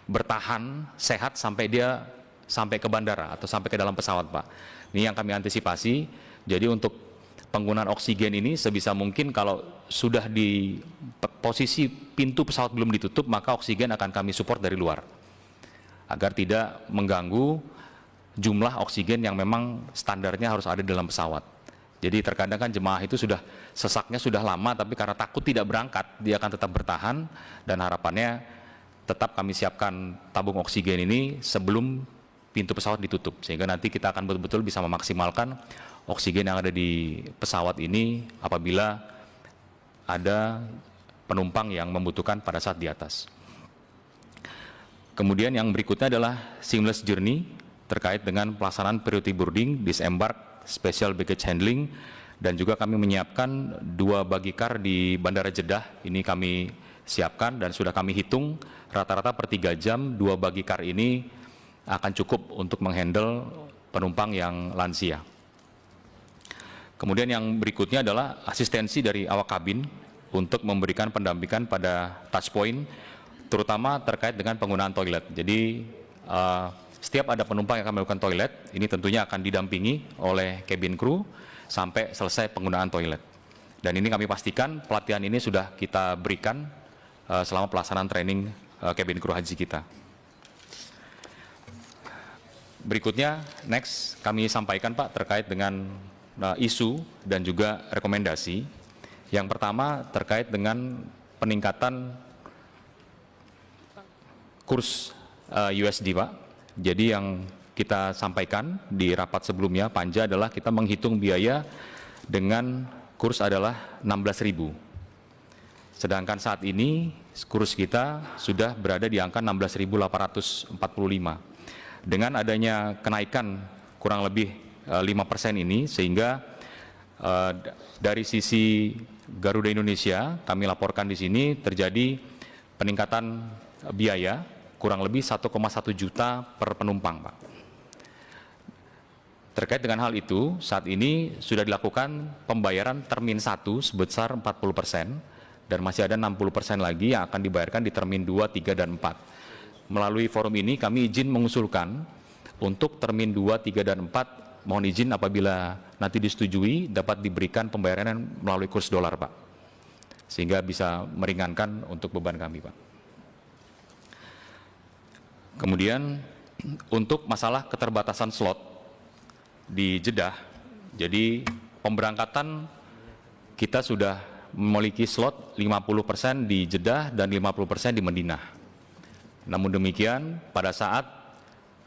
[SPEAKER 4] bertahan sehat sampai ke bandara atau sampai ke dalam pesawat, Pak. Ini yang kami antisipasi. Jadi untuk penggunaan oksigen ini sebisa mungkin kalau sudah di posisi pintu pesawat belum ditutup, maka oksigen akan kami support dari luar agar tidak mengganggu jumlah oksigen yang memang standarnya harus ada dalam pesawat. Jadi terkadang kan jemaah itu sudah sesaknya sudah lama, tapi karena takut tidak berangkat, dia akan tetap bertahan, dan harapannya tetap kami siapkan tabung oksigen ini sebelum pintu pesawat ditutup, sehingga nanti kita akan betul-betul bisa memaksimalkan oksigen yang ada di pesawat ini apabila ada penumpang yang membutuhkan pada saat di atas. Kemudian yang berikutnya adalah seamless journey terkait dengan pelaksanaan priority boarding, disembark, special baggage handling, dan juga kami menyiapkan 2 bagikar di Bandara Jeddah. Ini kami siapkan dan sudah kami hitung rata-rata per 3 jam 2 bagikar ini akan cukup untuk menghandle penumpang yang lansia. Kemudian yang berikutnya adalah asistensi dari awak kabin untuk memberikan pendampingan pada touch point, terutama terkait dengan penggunaan toilet. Jadi setiap ada penumpang yang akan melakukan toilet, ini tentunya akan didampingi oleh cabin crew sampai selesai penggunaan toilet. Dan ini kami pastikan pelatihan ini sudah kita berikan selama pelaksanaan training cabin crew haji kita. Berikutnya, next kami sampaikan Pak terkait dengan isu dan juga rekomendasi Yang pertama terkait dengan peningkatan kurs USD, Pak. Jadi yang kita sampaikan di rapat sebelumnya Panja adalah kita menghitung biaya dengan kurs adalah 16.000. Sedangkan saat ini kurs kita sudah berada di angka 16.845. Dengan adanya kenaikan kurang lebih 5% ini, sehingga dari sisi Garuda Indonesia kami laporkan di sini terjadi peningkatan biaya kurang lebih 1,1 juta per penumpang, Pak. Terkait dengan hal itu, saat ini sudah dilakukan pembayaran termin 1 sebesar 40%, dan masih ada 60% lagi yang akan dibayarkan di termin 2, 3, dan 4. Melalui forum ini kami izin mengusulkan untuk termin 2, 3, dan 4, mohon izin apabila nanti disetujui dapat diberikan pembayaran melalui kurs dolar, Pak. Sehingga bisa meringankan untuk beban kami, Pak. Kemudian untuk masalah keterbatasan slot di Jeddah, jadi pemberangkatan kita sudah memiliki slot 50% di Jeddah dan 50% di Madinah. Namun demikian, pada saat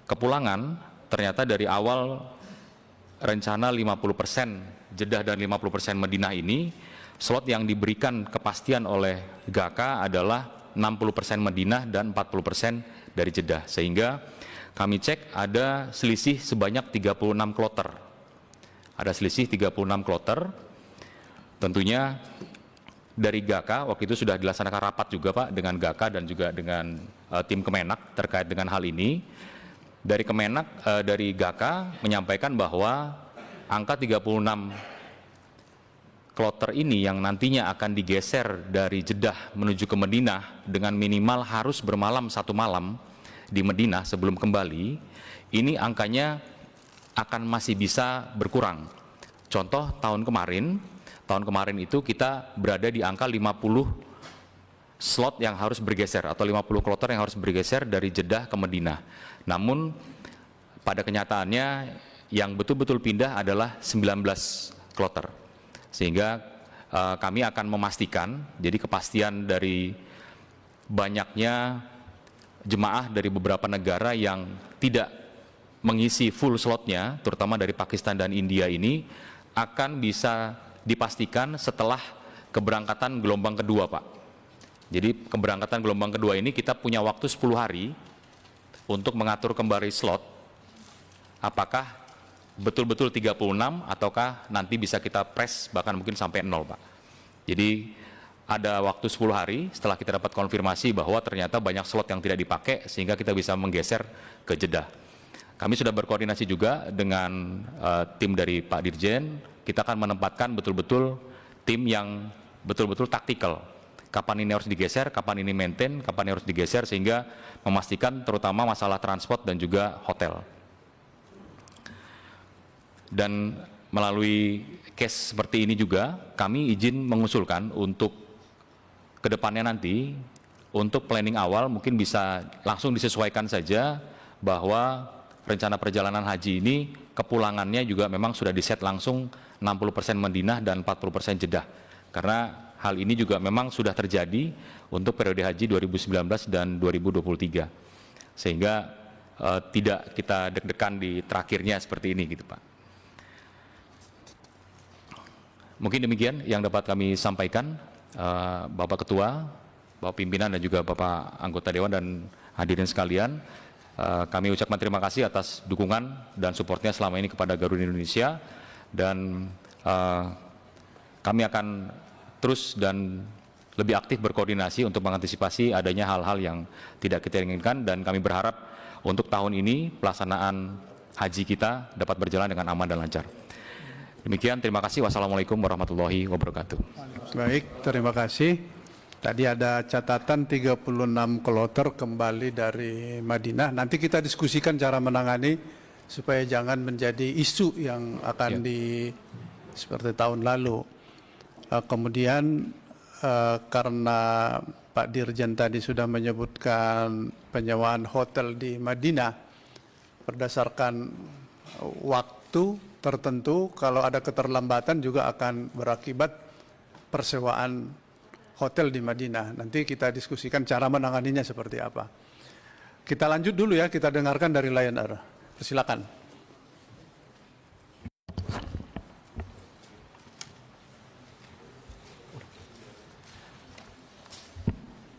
[SPEAKER 4] kepulangan, ternyata dari awal rencana 50% Jeddah dan 50% Madinah ini, slot yang diberikan kepastian oleh GAKA adalah 60% Madinah dan 40% dari Jeddah. Sehingga kami cek ada selisih sebanyak 36 kloter. Ada selisih 36 kloter. Tentunya dari GAKA, waktu itu sudah dilaksanakan rapat juga, Pak, dengan GAKA dan juga dengan tim Kemenak terkait dengan hal ini. Dari Kemenak, dari GAKA menyampaikan bahwa angka 36 kloter ini yang nantinya akan digeser dari Jeddah menuju ke Madinah dengan minimal harus bermalam 1 malam di Madinah sebelum kembali, ini angkanya akan masih bisa berkurang. Contoh tahun kemarin itu kita berada di angka 50 slot yang harus bergeser atau 50 kloter yang harus bergeser dari Jeddah ke Madinah. Namun pada kenyataannya yang betul-betul pindah adalah 19 kloter. Sehingga kami akan memastikan, jadi kepastian dari banyaknya jemaah dari beberapa negara yang tidak mengisi full slotnya, terutama dari Pakistan dan India ini, akan bisa dipastikan setelah keberangkatan gelombang kedua, Pak. Jadi keberangkatan gelombang kedua ini kita punya waktu 10 hari untuk mengatur kembali slot, apakah betul-betul 36 ataukah nanti bisa kita press bahkan mungkin sampai 0, Pak. Jadi ada waktu 10 hari setelah kita dapat konfirmasi bahwa ternyata banyak slot yang tidak dipakai sehingga kita bisa menggeser ke Jeddah. Kami sudah berkoordinasi juga dengan tim dari Pak Dirjen. Kita akan menempatkan betul-betul tim yang betul-betul taktikal. Kapan ini harus digeser, kapan ini maintain, kapan ini harus digeser, sehingga memastikan terutama masalah transport dan juga hotel. Dan melalui case seperti ini juga kami izin mengusulkan untuk kedepannya nanti untuk planning awal mungkin bisa langsung disesuaikan saja bahwa rencana perjalanan haji ini kepulangannya juga memang sudah diset langsung 60% Madinah dan 40% Jeddah, karena hal ini juga memang sudah terjadi untuk periode haji 2019 dan 2023, sehingga tidak kita deg-degan di terakhirnya seperti ini gitu, Pak. Mungkin demikian yang dapat kami sampaikan, Bapak Ketua, Bapak Pimpinan dan juga Bapak Anggota Dewan dan hadirin sekalian. Kami ucapkan terima kasih atas dukungan dan supportnya selama ini kepada Garuda Indonesia, dan kami akan terus dan lebih aktif berkoordinasi untuk mengantisipasi adanya hal-hal yang tidak kita inginkan, dan kami berharap untuk tahun ini pelaksanaan haji kita dapat berjalan dengan aman dan lancar. Demikian, terima kasih. Wassalamualaikum warahmatullahi wabarakatuh.
[SPEAKER 1] Baik, terima kasih. Tadi ada catatan 36 kloter kembali dari Madinah. Nanti kita diskusikan cara menangani supaya jangan menjadi isu yang akan seperti tahun lalu. Kemudian karena Pak Dirjen tadi sudah menyebutkan penyewaan hotel di Madinah berdasarkan waktu tertentu, kalau ada keterlambatan juga akan berakibat persewaan hotel di Madinah. Nanti kita diskusikan cara menanganinya seperti apa. Kita lanjut dulu ya, kita dengarkan dari Lion Air. Persilakan.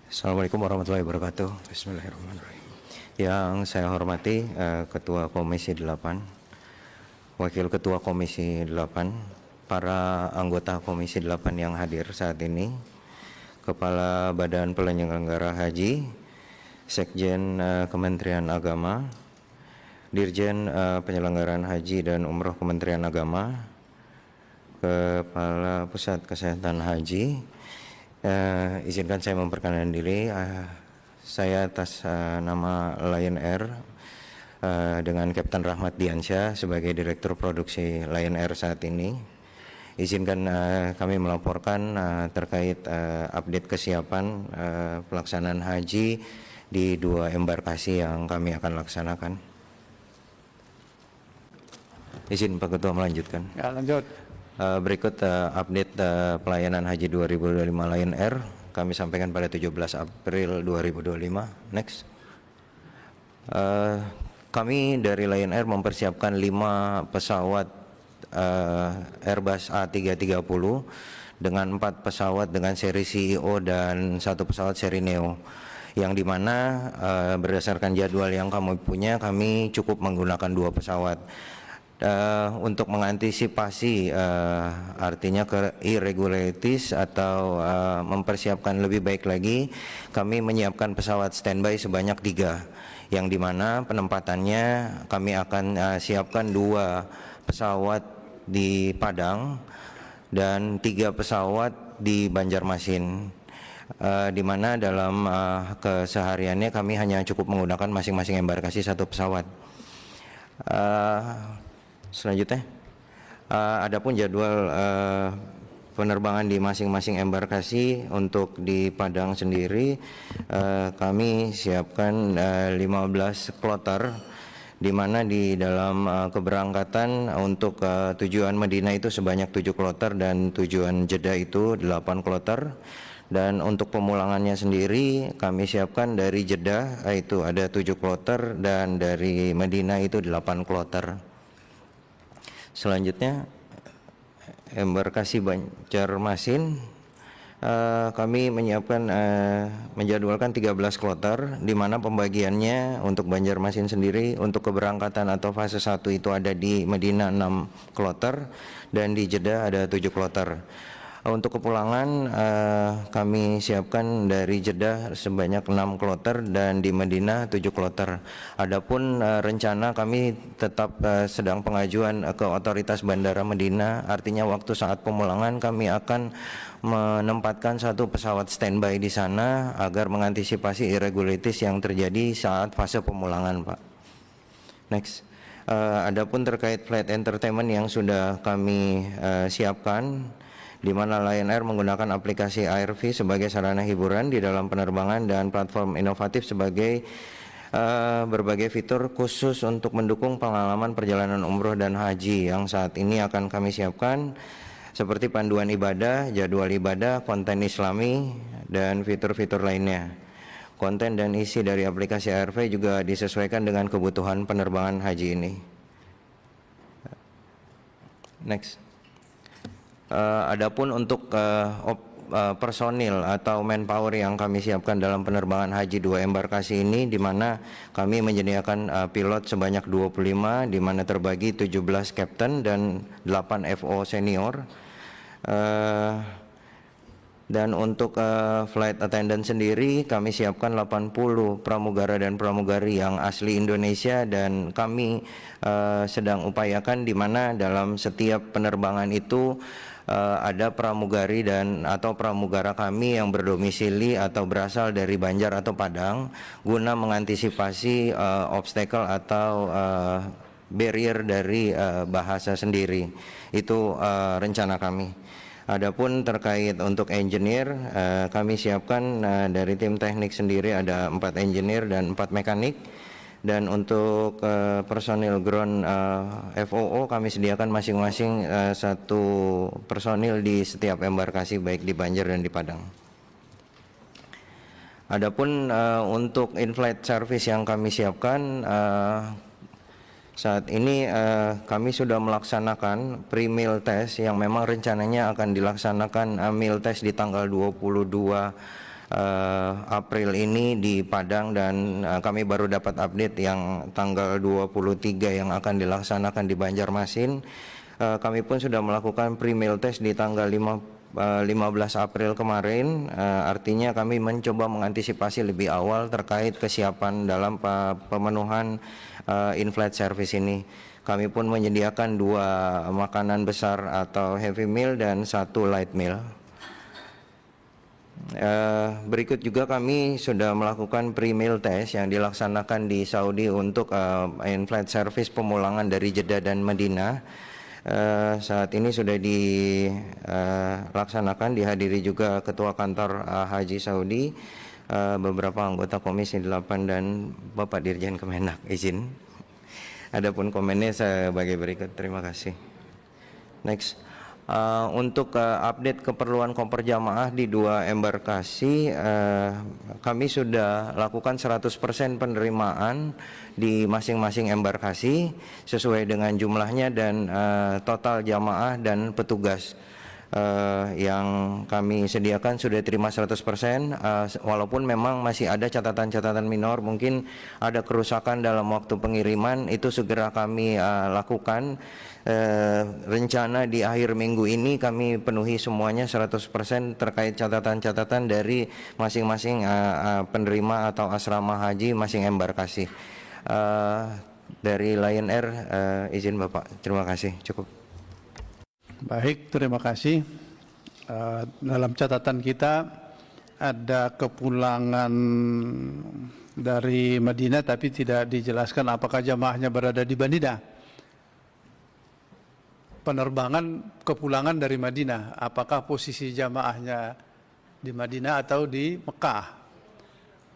[SPEAKER 5] Assalamualaikum warahmatullahi wabarakatuh. Bismillahirrahmanirrahim. Yang saya hormati Ketua Komisi 8, Wakil Ketua Komisi 8, para anggota Komisi 8 yang hadir saat ini, Kepala Badan Penyelenggara Haji, Sekjen Kementerian Agama, Dirjen Penyelenggaraan Haji dan Umroh Kementerian Agama, Kepala Pusat Kesehatan Haji. Izinkan saya memperkenalkan diri. Saya atas nama Lion Air dengan Kapten Rahmat Diansyah sebagai Direktur Produksi Lion Air saat ini. Izinkan kami melaporkan terkait update kesiapan pelaksanaan haji di 2 embarkasi yang kami akan laksanakan. Izin Pak Ketua melanjutkan.
[SPEAKER 1] Ya, lanjut.
[SPEAKER 5] Berikut update pelayanan haji 2025 Lion Air kami sampaikan pada 17 April 2025. Next. Kami dari Lion Air mempersiapkan 5 pesawat Airbus A330 dengan 4 pesawat dengan seri CEO dan 1 pesawat seri Neo, yang dimana berdasarkan jadwal yang kami punya, kami cukup menggunakan 2 pesawat. Untuk mengantisipasi artinya irregularities atau mempersiapkan lebih baik lagi, kami menyiapkan pesawat standby sebanyak 3, yang dimana penempatannya kami akan siapkan 2 pesawat di Padang dan 3 pesawat di Banjarmasin, di mana dalam kesehariannya kami hanya cukup menggunakan masing-masing embarkasi 1 pesawat. Selanjutnya, adapun jadwal penerbangan di masing-masing embarkasi. Untuk di Padang sendiri, kami siapkan 15 kloter, di mana di dalam keberangkatan untuk tujuan Madinah itu sebanyak 7 kloter dan tujuan Jeddah itu 8 kloter. Dan untuk pemulangannya sendiri kami siapkan dari Jeddah itu ada 7 kloter dan dari Madinah itu 8 kloter. Selanjutnya, embarkasi Banjarmasin, kami menjadwalkan 13 kloter, di mana pembagiannya untuk Banjarmasin sendiri untuk keberangkatan atau fase 1 itu ada di Madinah 6 kloter dan di Jeddah ada 7 kloter. Untuk kepulangan kami siapkan dari Jeddah sebanyak 6 kloter dan di Madinah 7 kloter. Adapun rencana kami tetap sedang pengajuan ke otoritas Bandara Madinah, artinya waktu saat pemulangan kami akan menempatkan 1 pesawat standby di sana agar mengantisipasi irregularities yang terjadi saat fase pemulangan, Pak. Next. Adapun terkait flight entertainment yang sudah kami siapkan, di mana Lion Air menggunakan aplikasi AirV sebagai sarana hiburan di dalam penerbangan dan platform inovatif sebagai berbagai fitur khusus untuk mendukung pengalaman perjalanan umroh dan haji yang saat ini akan kami siapkan, seperti panduan ibadah, jadwal ibadah, konten islami, dan fitur-fitur lainnya. Konten dan isi dari aplikasi AirV juga disesuaikan dengan kebutuhan penerbangan haji ini. Next. Adapun untuk personil atau manpower yang kami siapkan dalam penerbangan haji 2 embarkasi ini, di mana kami menyediakan pilot sebanyak 25, di mana terbagi 17 kapten dan 8 FO senior. Dan untuk flight attendant sendiri kami siapkan 80 pramugara dan pramugari yang asli Indonesia, dan kami sedang upayakan di mana dalam setiap penerbangan itu ada pramugari dan atau pramugara kami yang berdomisili atau berasal dari Banjar atau Padang, guna mengantisipasi obstacle atau barrier dari bahasa sendiri. Itu rencana kami. Adapun terkait untuk engineer, kami siapkan dari tim teknik sendiri ada 4 engineer dan 4 mekanik. Dan untuk personil ground FOO kami sediakan masing-masing 1 personil di setiap embarkasi baik di Banjar dan di Padang. Adapun untuk in-flight service yang kami siapkan saat ini kami sudah melaksanakan pre-meal test yang memang rencananya akan dilaksanakan meal test di tanggal 22 April ini di Padang, dan kami baru dapat update yang tanggal 23 yang akan dilaksanakan di Banjarmasin. Kami pun sudah melakukan pre-meal test di tanggal 15 April kemarin, artinya kami mencoba mengantisipasi lebih awal terkait kesiapan dalam pemenuhan in-flight service ini. Kami pun menyediakan 2 makanan besar atau heavy meal dan 1 light meal. Berikut juga kami sudah melakukan pre-meal test yang dilaksanakan di Saudi untuk in-flight service pemulangan dari Jeddah dan Madinah. Saat ini sudah dilaksanakan, dihadiri juga Ketua Kantor Haji Saudi, beberapa anggota Komisi 8 dan Bapak Dirjen Kemenak. Izin. Adapun komennya sebagai berikut. Terima kasih. Next. Untuk update keperluan koper jamaah di 2 embarkasi, kami sudah lakukan 100% penerimaan di masing-masing embarkasi sesuai dengan jumlahnya dan total jamaah dan petugas yang kami sediakan sudah terima 100%, walaupun memang masih ada catatan-catatan minor, mungkin ada kerusakan dalam waktu pengiriman, itu segera kami lakukan. Rencana di akhir minggu ini kami penuhi semuanya 100% terkait catatan-catatan dari masing-masing penerima atau asrama haji masing embarkasi. Dari Lion Air, izin Bapak, terima kasih, cukup.
[SPEAKER 1] Baik, terima kasih. Dalam catatan kita ada kepulangan dari Madinah, tapi tidak dijelaskan apakah jamaahnya berada di Madinah. Penerbangan kepulangan dari Madinah, apakah posisi jamaahnya di Madinah atau di Mekah?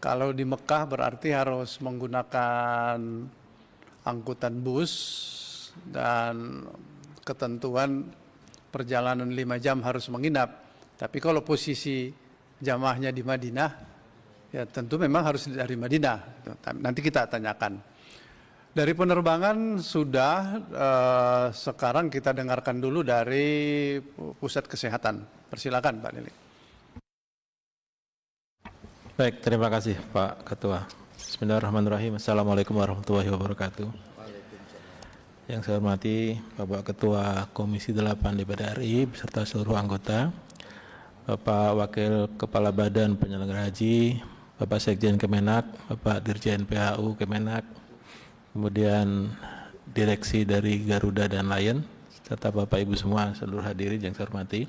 [SPEAKER 1] Kalau di Mekah berarti harus menggunakan angkutan bus dan ketentuan perjalanan 5 jam harus menginap. Tapi kalau posisi jamaahnya di Madinah, ya tentu memang harus dari Madinah. Nanti kita tanyakan. Dari penerbangan sudah, sekarang kita dengarkan dulu dari Pusat Kesehatan. Persilakan Pak Lili.
[SPEAKER 6] Baik, terima kasih Pak Ketua. Bismillahirrahmanirrahim. Assalamualaikum warahmatullahi wabarakatuh. Yang saya hormati Bapak Ketua Komisi 8 DPR RI beserta seluruh anggota, Bapak Wakil Kepala Badan Penyelenggara Haji, Bapak Sekjen Kemenak, Bapak Dirjen PHU Kemenak, kemudian direksi dari Garuda dan Lion, serta Bapak Ibu semua seluruh hadirin yang saya hormati.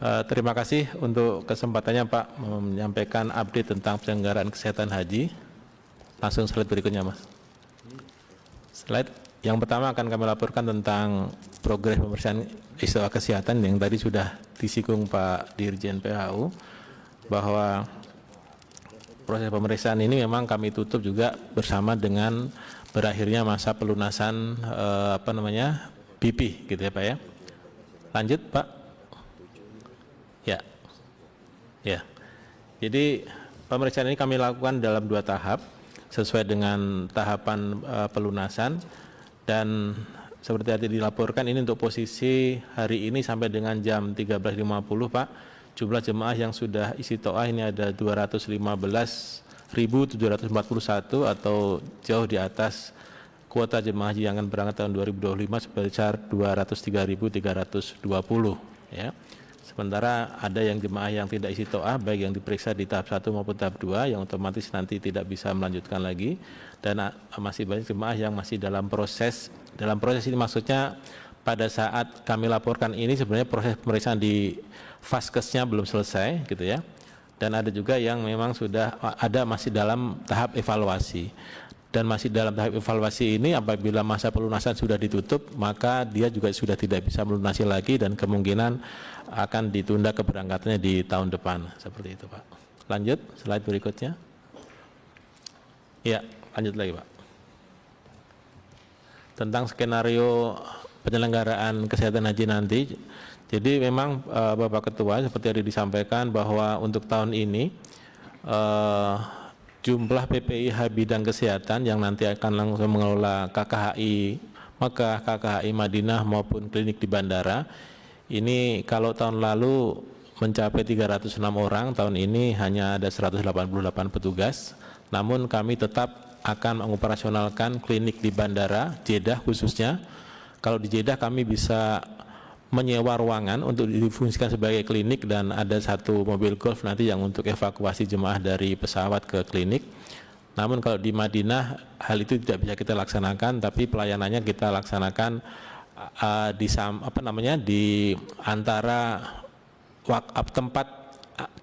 [SPEAKER 6] Terima kasih untuk kesempatannya Pak menyampaikan update tentang penyelenggaraan kesehatan haji. Langsung slide berikutnya Mas. Slide yang pertama akan kami laporkan tentang progres pemeriksaan istiwa kesehatan yang tadi sudah disinggung Pak Dirjen PHU, bahwa proses pemeriksaan ini memang kami tutup juga bersama dengan berakhirnya masa pelunasan BP gitu ya Pak ya. Lanjut Pak. Ya. Jadi pemeriksaan ini kami lakukan dalam 2 tahap sesuai dengan tahapan pelunasan, dan seperti tadi dilaporkan ini untuk posisi hari ini sampai dengan jam 13.50 Pak. Jumlah jemaah yang sudah isi to'ah ini ada 215.741 atau jauh di atas kuota jemaah haji yang akan berangkat tahun 2025 sebesar 203.320 ya. Sementara ada yang jemaah yang tidak isi to'ah, baik yang diperiksa di tahap 1 maupun tahap 2 yang otomatis nanti tidak bisa melanjutkan lagi, dan masih banyak jemaah yang masih dalam proses ini, maksudnya pada saat kami laporkan ini sebenarnya proses pemeriksaan di Faskesnya belum selesai gitu ya, dan ada juga yang memang sudah ada masih dalam tahap evaluasi. Dan masih dalam tahap evaluasi ini, apabila masa pelunasan sudah ditutup, maka dia juga sudah tidak bisa melunasi lagi dan kemungkinan akan ditunda keberangkatannya di tahun depan. Seperti itu Pak. Lanjut, slide berikutnya. Ya, lanjut lagi Pak. Tentang skenario penyelenggaraan kesehatan haji nanti. Jadi memang Bapak Ketua seperti tadi disampaikan bahwa untuk tahun ini jumlah PPIH bidang kesehatan yang nanti akan langsung mengelola KKHI Mekah, KKHI Madinah maupun klinik di bandara, ini kalau tahun lalu mencapai 306 orang, tahun ini hanya ada 188 petugas. Namun kami tetap akan mengoperasionalkan klinik di bandara Jeddah khususnya. Kalau di Jeddah kami bisa menyewa ruangan untuk difungsikan sebagai klinik dan ada satu mobil golf nanti yang untuk evakuasi jemaah dari pesawat ke klinik. Namun kalau di Madinah hal itu tidak bisa kita laksanakan, tapi pelayanannya kita laksanakan di antara tempat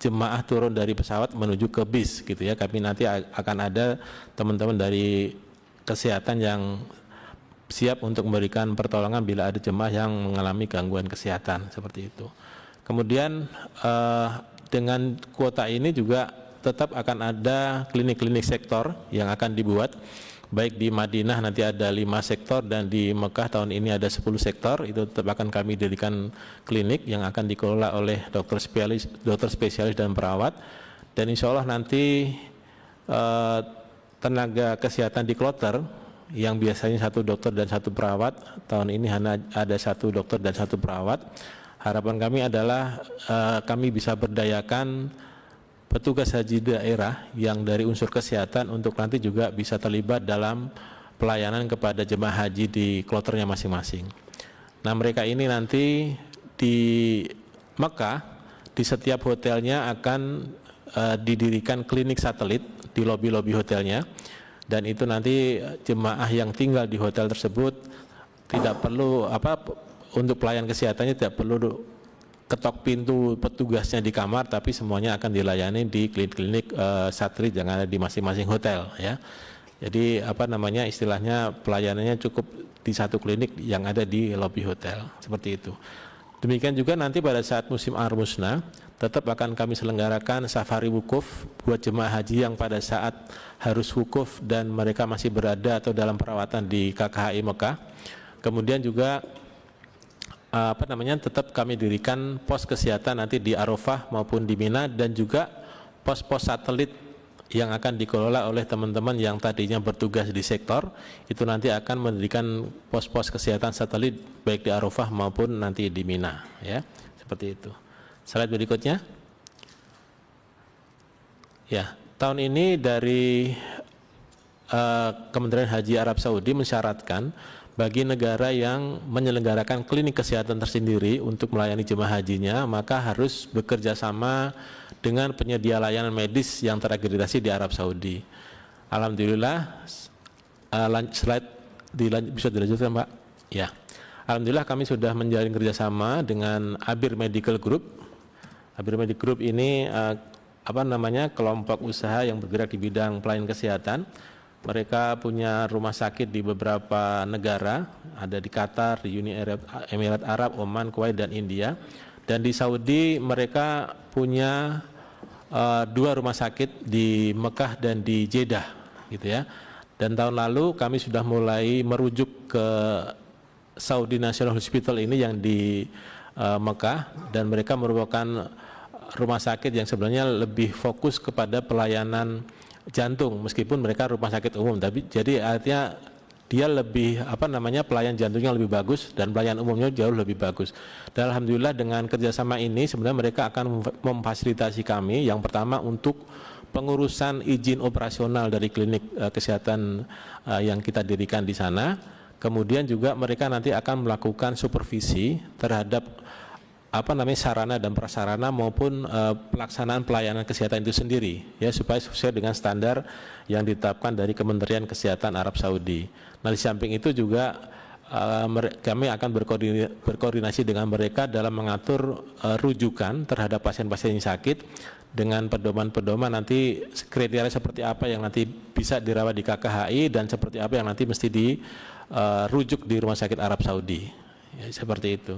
[SPEAKER 6] jemaah turun dari pesawat menuju ke bis gitu ya. Kami nanti akan ada teman-teman dari kesehatan yang siap untuk memberikan pertolongan bila ada jemaah yang mengalami gangguan kesehatan seperti itu. Kemudian dengan kuota ini juga tetap akan ada klinik-klinik sektor yang akan dibuat, baik di Madinah nanti ada 5 sektor dan di Mekah tahun ini ada 10 sektor. Itu tetap akan kami dirikan klinik yang akan dikelola oleh dokter spesialis dan perawat. Dan insya Allah nanti tenaga kesehatan di kloter yang biasanya 1 dokter dan 1 perawat, tahun ini hanya ada 1 dokter dan 1 perawat. Harapan kami adalah kami bisa berdayakan petugas haji daerah yang dari unsur kesehatan untuk nanti juga bisa terlibat dalam pelayanan kepada jemaah haji di kloternya masing-masing. Nah, mereka ini nanti di Mekah di setiap hotelnya akan didirikan klinik satelit di lobi-lobi hotelnya, dan itu nanti jemaah yang tinggal di hotel tersebut tidak perlu untuk pelayan kesehatannya tidak perlu ketok pintu petugasnya di kamar, tapi semuanya akan dilayani di klinik-klinik satelit yang ada di masing-masing hotel ya. Jadi istilahnya pelayanannya cukup di satu klinik yang ada di lobi hotel seperti itu. Demikian juga nanti pada saat musim Ar-Musna tetap akan kami selenggarakan safari wukuf buat jemaah haji yang pada saat harus wukuf dan mereka masih berada atau dalam perawatan di KKHI Mekah. Kemudian juga tetap kami dirikan pos kesehatan nanti di Arafah maupun di Mina, dan juga pos-pos satelit yang akan dikelola oleh teman-teman yang tadinya bertugas di sektor itu nanti akan mendirikan pos-pos kesehatan satelit baik di Arafah maupun nanti di Mina ya, seperti itu. Slide berikutnya. Ya, tahun ini dari Kementerian Haji Arab Saudi mensyaratkan bagi negara yang menyelenggarakan klinik kesehatan tersendiri untuk melayani jemaah hajinya, maka harus bekerja sama dengan penyedia layanan medis yang terakreditasi di Arab Saudi. Alhamdulillah, slide bisa dilanjutkan Pak? Ya, alhamdulillah kami sudah menjalin kerjasama dengan Abir Medical Group. Abir Medical Group ini kelompok usaha yang bergerak di bidang pelayanan kesehatan. Mereka punya rumah sakit di beberapa negara, ada di Qatar, di Uni Emirat Arab, Oman, Kuwait, dan India. Dan di Saudi mereka punya 2 rumah sakit di Mekah dan di Jeddah, gitu ya. Dan tahun lalu kami sudah mulai merujuk ke Saudi National Hospital ini yang di Mekah, dan mereka merupakan rumah sakit yang sebenarnya lebih fokus kepada pelayanan jantung, meskipun mereka rumah sakit umum, tapi jadi artinya dia lebih pelayan jantungnya lebih bagus dan pelayan umumnya jauh lebih bagus. Dan alhamdulillah dengan kerjasama ini sebenarnya mereka akan memfasilitasi kami yang pertama untuk pengurusan izin operasional dari klinik kesehatan yang kita dirikan di sana. Kemudian juga mereka nanti akan melakukan supervisi terhadap sarana dan prasarana maupun pelaksanaan pelayanan kesehatan itu sendiri ya, supaya sesuai dengan standar yang ditetapkan dari Kementerian Kesehatan Arab Saudi. Nah, di samping itu juga kami akan berkoordinasi dengan mereka dalam mengatur rujukan terhadap pasien-pasien yang sakit dengan pedoman-pedoman nanti kriteria seperti apa yang nanti bisa dirawat di KKHI dan seperti apa yang nanti mesti dirujuk di Rumah Sakit Arab Saudi ya, seperti itu.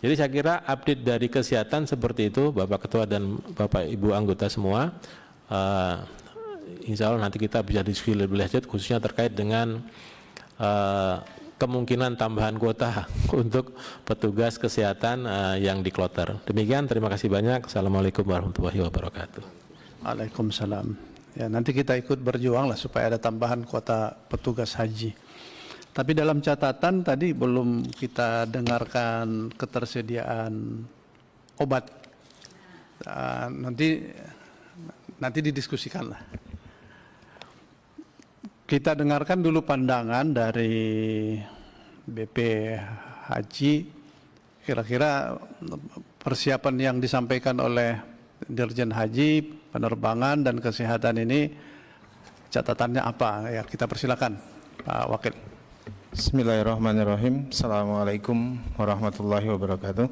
[SPEAKER 6] Jadi saya kira update dari kesehatan seperti itu Bapak Ketua dan Bapak Ibu anggota semua. insya Allah nanti kita bisa diskusi lebih lanjut khususnya terkait dengan kemungkinan tambahan kuota untuk petugas kesehatan yang di kloter. Demikian, terima kasih banyak. Assalamualaikum warahmatullahi wabarakatuh.
[SPEAKER 1] Waalaikumsalam. Ya, nanti kita ikut berjuang lah supaya ada tambahan kuota petugas haji. Tapi dalam catatan tadi belum kita dengarkan ketersediaan obat. Nanti didiskusikan lah. Kita dengarkan dulu pandangan dari BP Haji. Kira-kira persiapan yang disampaikan oleh Dirjen Haji, penerbangan dan kesehatan ini catatannya apa? Ya, kita persilakan Pak Wakil.
[SPEAKER 7] Bismillahirrahmanirrahim. Assalamualaikum warahmatullahi wabarakatuh.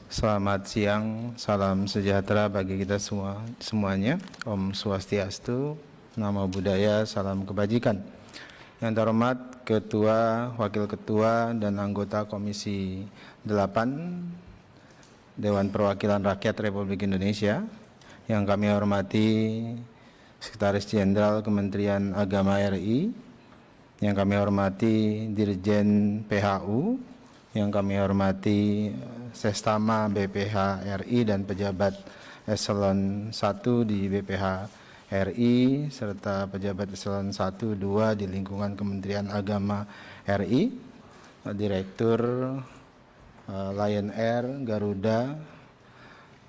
[SPEAKER 7] Selamat siang, salam sejahtera bagi kita semuanya. Om Swastiastu, Namo Buddhaya, salam kebajikan. Yang terhormat Ketua, Wakil Ketua, dan anggota Komisi 8 Dewan Perwakilan Rakyat Republik Indonesia. Yang kami hormati Sekretaris Jenderal Kementerian Agama RI, yang kami hormati Dirjen PHU, yang kami hormati Sestama BPH RI dan pejabat Eselon 1 di BPH RI serta pejabat Eselon 1, 2 di lingkungan Kementerian Agama RI, Direktur Lion Air, Garuda,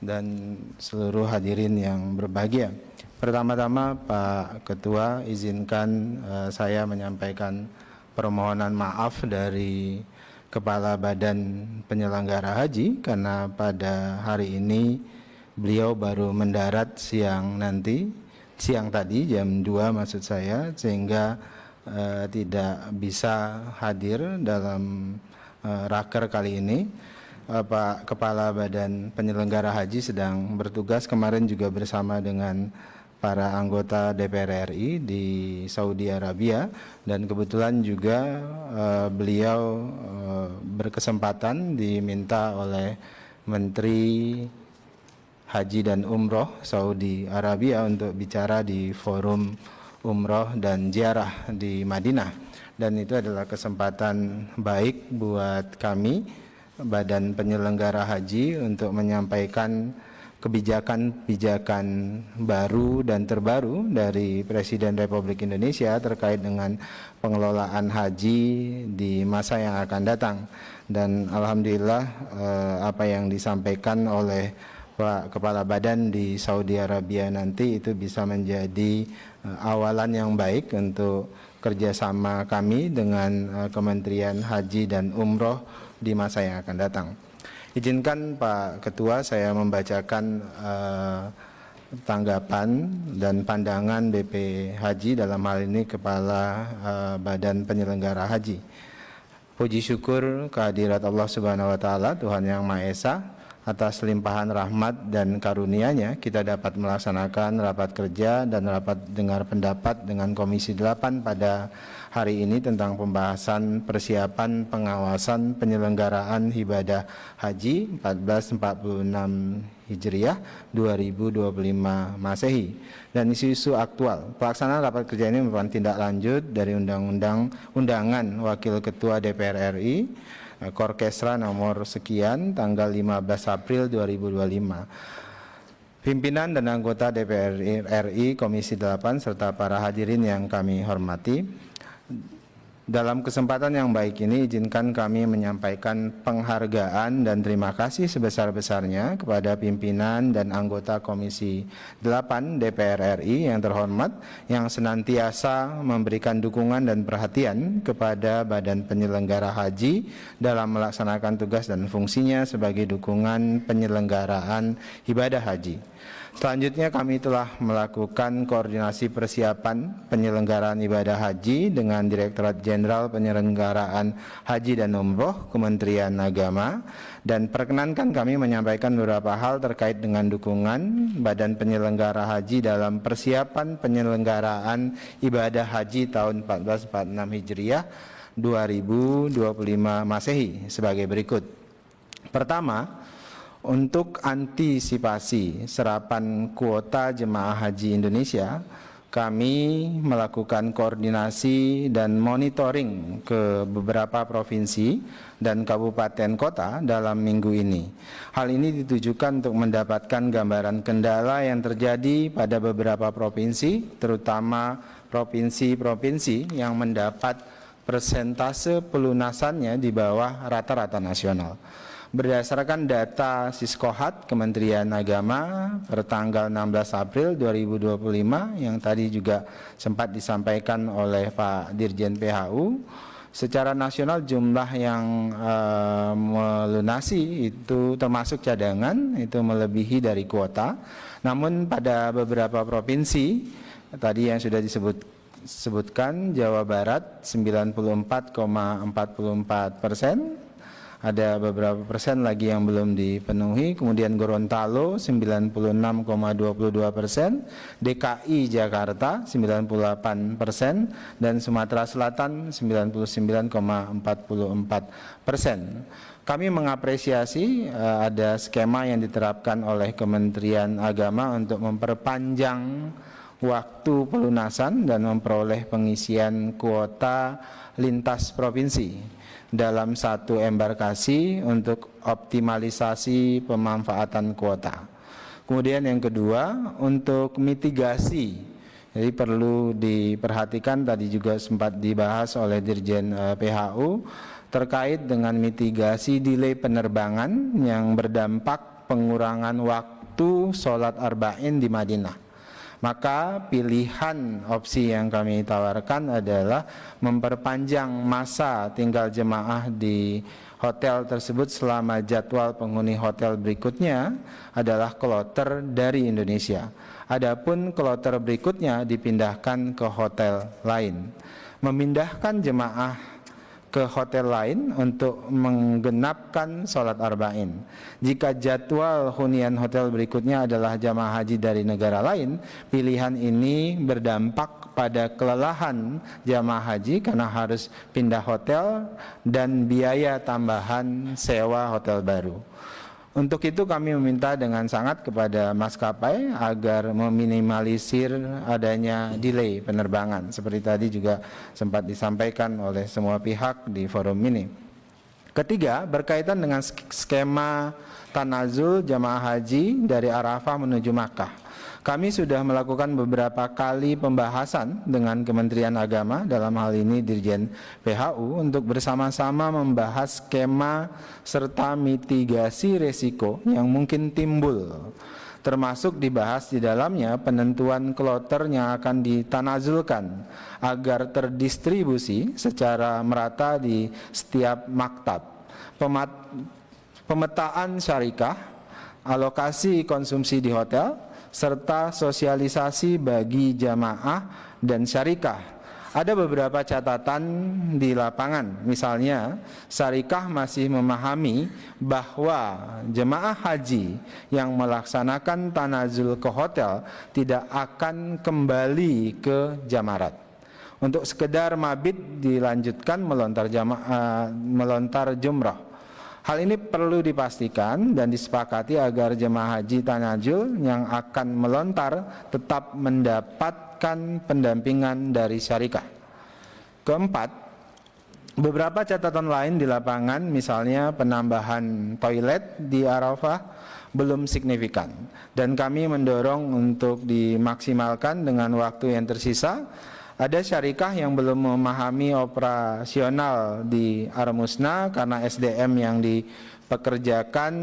[SPEAKER 7] dan seluruh hadirin yang berbahagia. Pertama-tama Pak Ketua, izinkan saya menyampaikan permohonan maaf dari Kepala Badan Penyelenggara Haji karena pada hari ini beliau baru mendarat siang tadi jam 2 maksud saya, sehingga tidak bisa hadir dalam raker kali ini. Pak Kepala Badan Penyelenggara Haji sedang bertugas kemarin juga bersama dengan para anggota DPR RI di Saudi Arabia, dan kebetulan juga beliau berkesempatan diminta oleh Menteri Haji dan Umroh Saudi Arabia untuk bicara di forum Umroh dan Ziarah di Madinah, dan itu adalah kesempatan baik buat kami Badan Penyelenggara Haji untuk menyampaikan kebijakan-kebijakan baru dan terbaru dari Presiden Republik Indonesia terkait dengan pengelolaan haji di masa yang akan datang. Dan alhamdulillah apa yang disampaikan oleh Pak Kepala Badan di Saudi Arabia nanti itu bisa menjadi awalan yang baik untuk kerjasama kami dengan Kementerian Haji dan Umroh di masa yang akan datang. Izinkan Pak Ketua saya membacakan tanggapan dan pandangan BP Haji, dalam hal ini Kepala Badan Penyelenggara Haji. Puji syukur kehadirat Allah Subhanahu wa Ta'ala, Tuhan Yang Maha Esa, atas limpahan rahmat dan karunia-Nya kita dapat melaksanakan rapat kerja dan rapat dengar pendapat dengan Komisi 8 pada hari ini tentang pembahasan persiapan pengawasan penyelenggaraan ibadah haji 1446 Hijriah 2025 Masehi dan isu-isu aktual. Pelaksanaan rapat kerja ini merupakan tindak lanjut dari undangan Wakil Ketua DPR RI Korkesra nomor sekian tanggal 15 April 2025. Pimpinan dan anggota DPR RI Komisi 8 serta para hadirin yang kami hormati, dalam kesempatan yang baik ini izinkan kami menyampaikan penghargaan dan terima kasih sebesar-besarnya kepada pimpinan dan anggota Komisi 8 DPR RI yang terhormat, yang senantiasa memberikan dukungan dan perhatian kepada Badan Penyelenggara Haji dalam melaksanakan tugas dan fungsinya sebagai dukungan penyelenggaraan ibadah haji. Selanjutnya kami telah melakukan koordinasi persiapan penyelenggaraan ibadah haji dengan Direktorat Jenderal Penyelenggaraan Haji dan Umroh Kementerian Agama, dan perkenankan kami menyampaikan beberapa hal terkait dengan dukungan Badan Penyelenggara Haji dalam persiapan penyelenggaraan ibadah haji tahun 1446 Hijriah 2025 Masehi sebagai berikut. Pertama, untuk antisipasi serapan kuota jemaah haji Indonesia, kami melakukan koordinasi dan monitoring ke beberapa provinsi dan kabupaten kota dalam minggu ini. Hal ini ditujukan untuk mendapatkan gambaran kendala yang terjadi pada beberapa provinsi, terutama provinsi-provinsi yang mendapat persentase pelunasannya di bawah rata-rata nasional. Berdasarkan data Siskohat Kementerian Agama pertanggal 16 April 2025 yang tadi juga sempat disampaikan oleh Pak Dirjen PHU, secara nasional jumlah yang melunasi itu termasuk cadangan itu melebihi dari kuota. Namun pada beberapa provinsi tadi yang sudah disebutkan, Jawa Barat 94,44%, ada beberapa persen lagi yang belum dipenuhi, kemudian Gorontalo 96,22%, DKI Jakarta 98%, dan Sumatera Selatan 99,44%. Kami mengapresiasi ada skema yang diterapkan oleh Kementerian Agama untuk memperpanjang waktu pelunasan dan memperoleh pengisian kuota lintas provinsi dalam satu embarkasi untuk optimalisasi pemanfaatan kuota. Kemudian yang kedua, untuk mitigasi, jadi perlu diperhatikan, tadi juga sempat dibahas oleh Dirjen PHU terkait dengan mitigasi delay penerbangan yang berdampak pengurangan waktu sholat arba'in di Madinah. Maka pilihan opsi yang kami tawarkan adalah memperpanjang masa tinggal jemaah di hotel tersebut selama jadwal penghuni hotel berikutnya adalah kloter dari Indonesia. Adapun kloter berikutnya dipindahkan ke hotel lain. Memindahkan jemaah ke hotel lain untuk menggenapkan sholat arba'in. Jika jadwal hunian hotel berikutnya adalah jamaah haji dari negara lain, pilihan ini berdampak pada kelelahan jamaah haji karena harus pindah hotel dan biaya tambahan sewa hotel baru. Untuk itu kami meminta dengan sangat kepada maskapai agar meminimalisir adanya delay penerbangan seperti tadi juga sempat disampaikan oleh semua pihak di forum ini. Ketiga, berkaitan dengan skema tanazul jamaah haji dari Arafah menuju Makkah. Kami sudah melakukan beberapa kali pembahasan dengan Kementerian Agama, dalam hal ini Dirjen PHU, untuk bersama-sama membahas skema serta mitigasi resiko yang mungkin timbul. Termasuk dibahas di dalamnya penentuan kloter yang akan ditanazulkan agar terdistribusi secara merata di setiap maktab. Pemetaan syarikah, alokasi konsumsi di hotel, serta sosialisasi bagi jamaah dan syarikah. Ada beberapa catatan di lapangan, misalnya syarikah masih memahami bahwa jemaah haji yang melaksanakan tanazul ke hotel tidak akan kembali ke jamarat. Untuk sekedar mabit dilanjutkan melontar jumrah. Hal ini perlu dipastikan dan disepakati agar jemaah haji tanazul yang akan melontar tetap mendapatkan pendampingan dari syarikah. Keempat, beberapa catatan lain di lapangan, misalnya penambahan toilet di Arafah belum signifikan, dan kami mendorong untuk dimaksimalkan dengan waktu yang tersisa. Ada syarikah yang belum memahami operasional di Armusna karena SDM yang dipekerjakan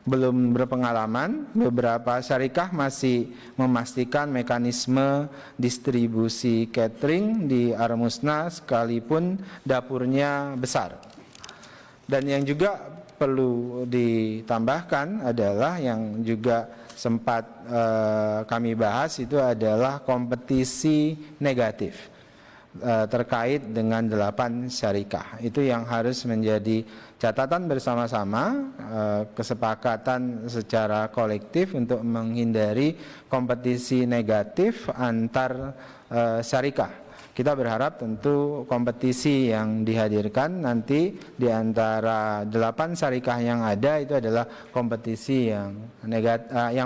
[SPEAKER 7] belum berpengalaman. Beberapa syarikah masih memastikan mekanisme distribusi catering di Armusna sekalipun dapurnya besar. Dan yang juga perlu ditambahkan adalah yang juga sempat kami bahas itu adalah kompetisi negatif terkait dengan 8 syarikah. Itu yang harus menjadi catatan bersama-sama, kesepakatan secara kolektif untuk menghindari kompetisi negatif antar syarikah. Kita berharap tentu kompetisi yang dihadirkan nanti di antara 8 syarikah yang ada itu adalah kompetisi yang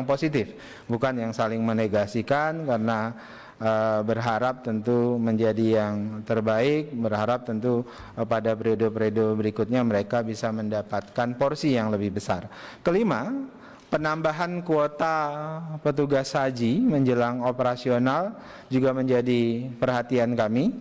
[SPEAKER 7] positif, bukan yang saling menegasikan karena berharap tentu menjadi yang terbaik, berharap tentu pada periode-periode berikutnya mereka bisa mendapatkan porsi yang lebih besar. Kelima, penambahan kuota petugas haji menjelang operasional juga menjadi perhatian kami.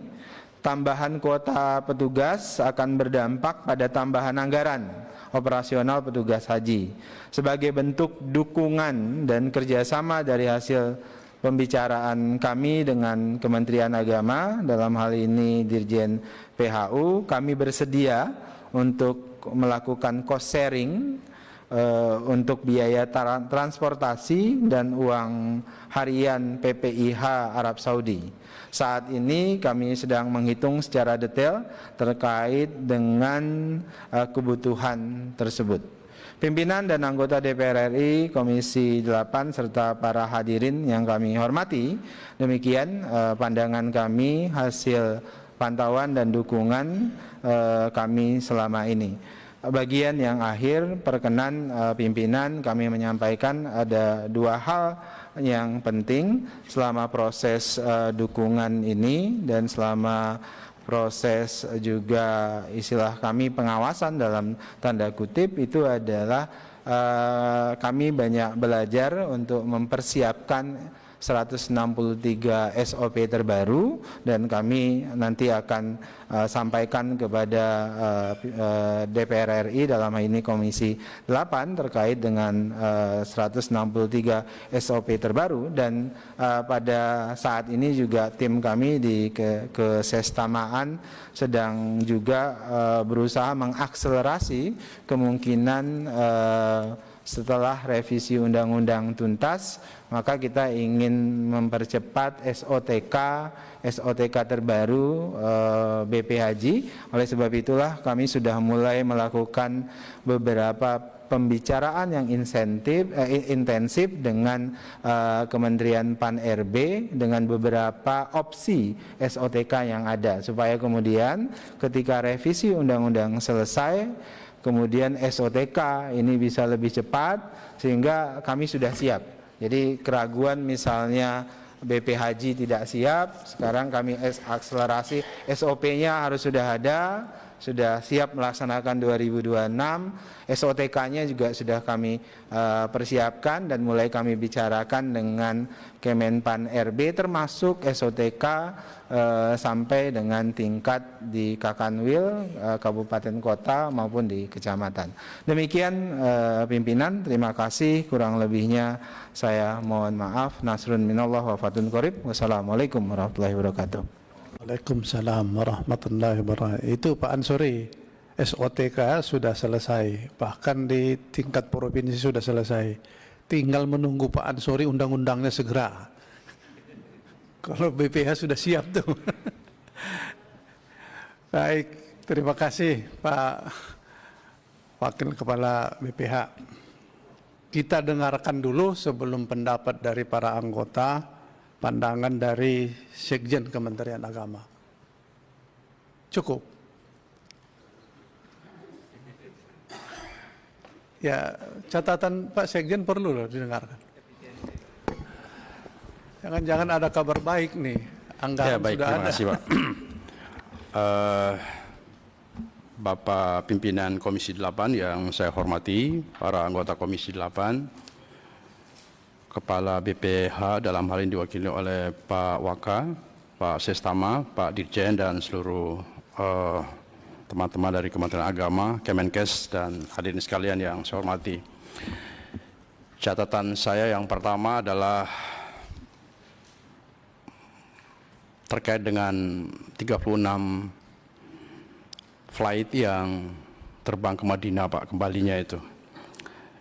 [SPEAKER 7] Tambahan kuota petugas akan berdampak pada tambahan anggaran operasional petugas haji. Sebagai bentuk dukungan dan kerjasama dari hasil pembicaraan kami dengan Kementerian Agama, dalam hal ini Dirjen PHU, kami bersedia untuk melakukan cost sharing untuk biaya transportasi dan uang harian PPIH Arab Saudi. Saat ini kami sedang menghitung secara detail terkait dengan kebutuhan tersebut. Pimpinan dan anggota DPR RI, Komisi 8, serta para hadirin yang kami hormati, demikian pandangan kami hasil pantauan dan dukungan kami selama ini. Bagian yang akhir, perkenan pimpinan kami menyampaikan ada dua hal yang penting selama proses dukungan ini dan selama proses juga istilah kami pengawasan dalam tanda kutip itu adalah kami banyak belajar untuk mempersiapkan 163 SOP terbaru dan kami nanti akan sampaikan kepada DPR RI dalam hal ini Komisi 8 terkait dengan 163 SOP terbaru dan pada saat ini juga tim kami di Kesestamaan sedang juga berusaha mengakselerasi kemungkinan setelah revisi undang-undang tuntas, maka kita ingin mempercepat SOTK terbaru BP Haji. Oleh sebab itulah kami sudah mulai melakukan beberapa pembicaraan yang intensif dengan Kementerian Pan-RB dengan beberapa opsi SOTK yang ada, supaya kemudian ketika revisi undang-undang selesai, kemudian SOTK ini bisa lebih cepat sehingga kami sudah siap. Jadi keraguan misalnya BP Haji tidak siap, sekarang kami akselerasi SOP-nya harus sudah ada, sudah siap melaksanakan 2026, SOTK-nya juga sudah kami persiapkan dan mulai kami bicarakan dengan Kemenpan RB termasuk SOTK sampai dengan tingkat di Kakanwil, kabupaten kota maupun di kecamatan. Demikian pimpinan, terima kasih, kurang lebihnya saya mohon maaf. Nasrun minallah wa fatun qorib. Wassalamualaikum warahmatullahi wabarakatuh.
[SPEAKER 1] Waalaikumsalam warahmatullahi wabarakatuh. Itu Pak Ansori, SOTK sudah selesai, bahkan di tingkat provinsi sudah selesai. Tinggal menunggu Pak Ansori undang-undangnya segera. Kalau BPH sudah siap tuh. Baik, terima kasih Pak Wakil Kepala BPH. Kita dengarkan dulu sebelum pendapat dari para anggota, pandangan dari Sekjen Kementerian Agama. Cukup. Ya, catatan Pak Sekjen perlu loh didengarkan. Jangan-jangan ada kabar baik nih, anggaran
[SPEAKER 2] ya, baik,
[SPEAKER 1] sudah
[SPEAKER 2] terima
[SPEAKER 1] ada.
[SPEAKER 2] kasih Pak. Bapak Pimpinan Komisi 8 yang saya hormati, para anggota Komisi 8, Kepala BPH dalam hal ini diwakili oleh Pak Waka, Pak Sestama, Pak Dirjen dan seluruh teman-teman dari Kementerian Agama, Kemenkes dan hadirin sekalian yang saya hormati. Catatan saya yang pertama adalah terkait dengan 36 flight yang terbang ke Madinah, Pak, kembalinya itu.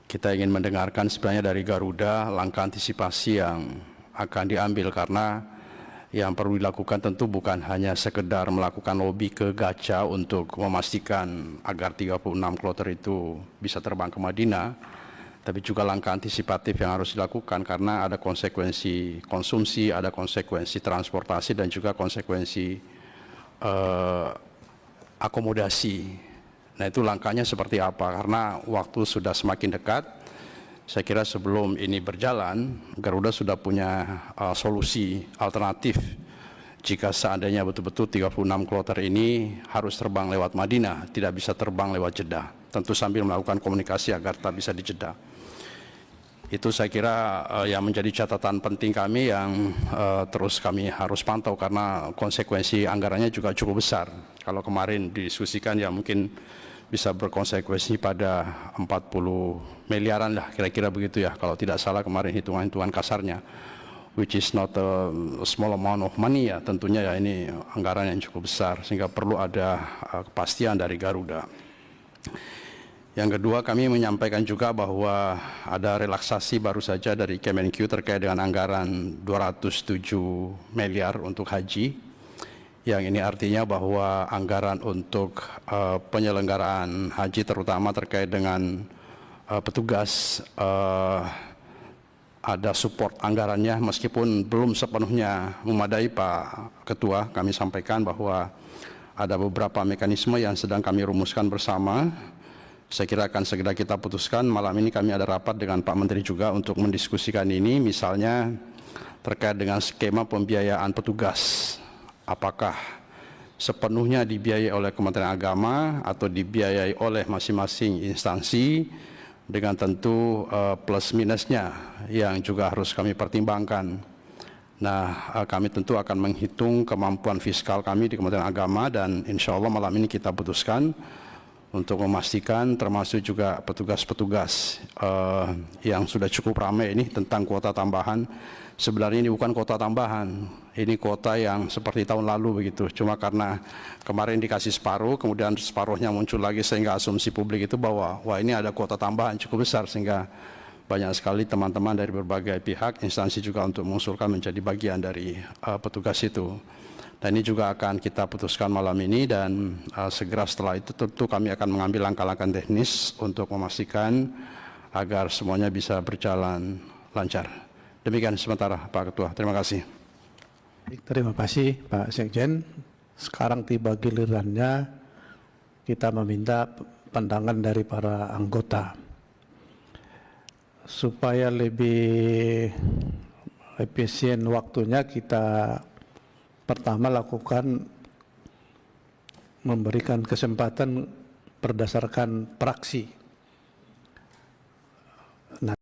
[SPEAKER 2] Kita ingin mendengarkan sebenarnya dari Garuda langkah antisipasi yang akan diambil, karena yang perlu dilakukan tentu bukan hanya sekedar melakukan lobby ke Gaca untuk memastikan agar 36 kloter itu bisa terbang ke Madinah, tapi juga langkah antisipatif yang harus dilakukan karena ada konsekuensi konsumsi, ada konsekuensi transportasi dan juga konsekuensi akomodasi. Nah, itu langkahnya seperti apa, karena waktu sudah semakin dekat
[SPEAKER 1] Saya kira sebelum ini berjalan, Garuda sudah punya solusi alternatif jika seandainya betul-betul 36 kloter ini harus terbang lewat Madinah, tidak bisa terbang lewat Jeddah. Tentu sambil melakukan komunikasi agar tak bisa di Jeddah. Itu saya kira yang menjadi catatan penting kami yang terus kami harus pantau karena konsekuensi anggarannya juga cukup besar. Kalau kemarin didiskusikan ya mungkin bisa berkonsekuensi pada 40 miliaran lah kira-kira begitu ya. Kalau tidak salah kemarin hitungan-hitungan kasarnya, which is not a small amount of money ya, tentunya ya ini anggaran yang cukup besar sehingga perlu ada kepastian dari Garuda. Yang kedua, kami menyampaikan juga bahwa ada relaksasi baru saja dari Kemenq terkait dengan anggaran 207 miliar untuk haji. Yang ini artinya bahwa anggaran untuk penyelenggaraan haji terutama terkait dengan petugas ada support anggarannya meskipun belum sepenuhnya memadai Pak Ketua. Kami sampaikan bahwa ada beberapa mekanisme yang sedang kami rumuskan bersama. Saya kira akan segera kita putuskan. Malam ini kami ada rapat dengan Pak Menteri juga untuk mendiskusikan ini, misalnya terkait dengan skema pembiayaan petugas. Apakah sepenuhnya dibiayai oleh Kementerian Agama atau dibiayai oleh masing-masing instansi, dengan tentu plus minusnya yang juga harus kami pertimbangkan. Nah, kami tentu akan menghitung kemampuan fiskal kami di Kementerian Agama dan insya Allah malam ini kita putuskan untuk memastikan termasuk juga petugas-petugas yang sudah cukup ramai ini tentang kuota tambahan. Sebenarnya ini bukan kuota tambahan, ini kuota yang seperti tahun lalu begitu. Cuma karena kemarin dikasih separuh, kemudian separuhnya muncul lagi sehingga asumsi publik itu bahwa wah ini ada kuota tambahan cukup besar sehingga banyak sekali teman-teman dari berbagai pihak, instansi juga untuk mengusulkan menjadi bagian dari petugas itu. Dan ini juga akan kita putuskan malam ini dan segera setelah itu tentu kami akan mengambil langkah-langkah teknis untuk memastikan agar semuanya bisa berjalan lancar. Demikian sementara Pak Ketua. Terima kasih.
[SPEAKER 8] Terima kasih Pak Sekjen. Sekarang tiba gilirannya kita meminta pandangan dari para anggota. Supaya lebih efisien waktunya kita pertama lakukan memberikan kesempatan berdasarkan praksi.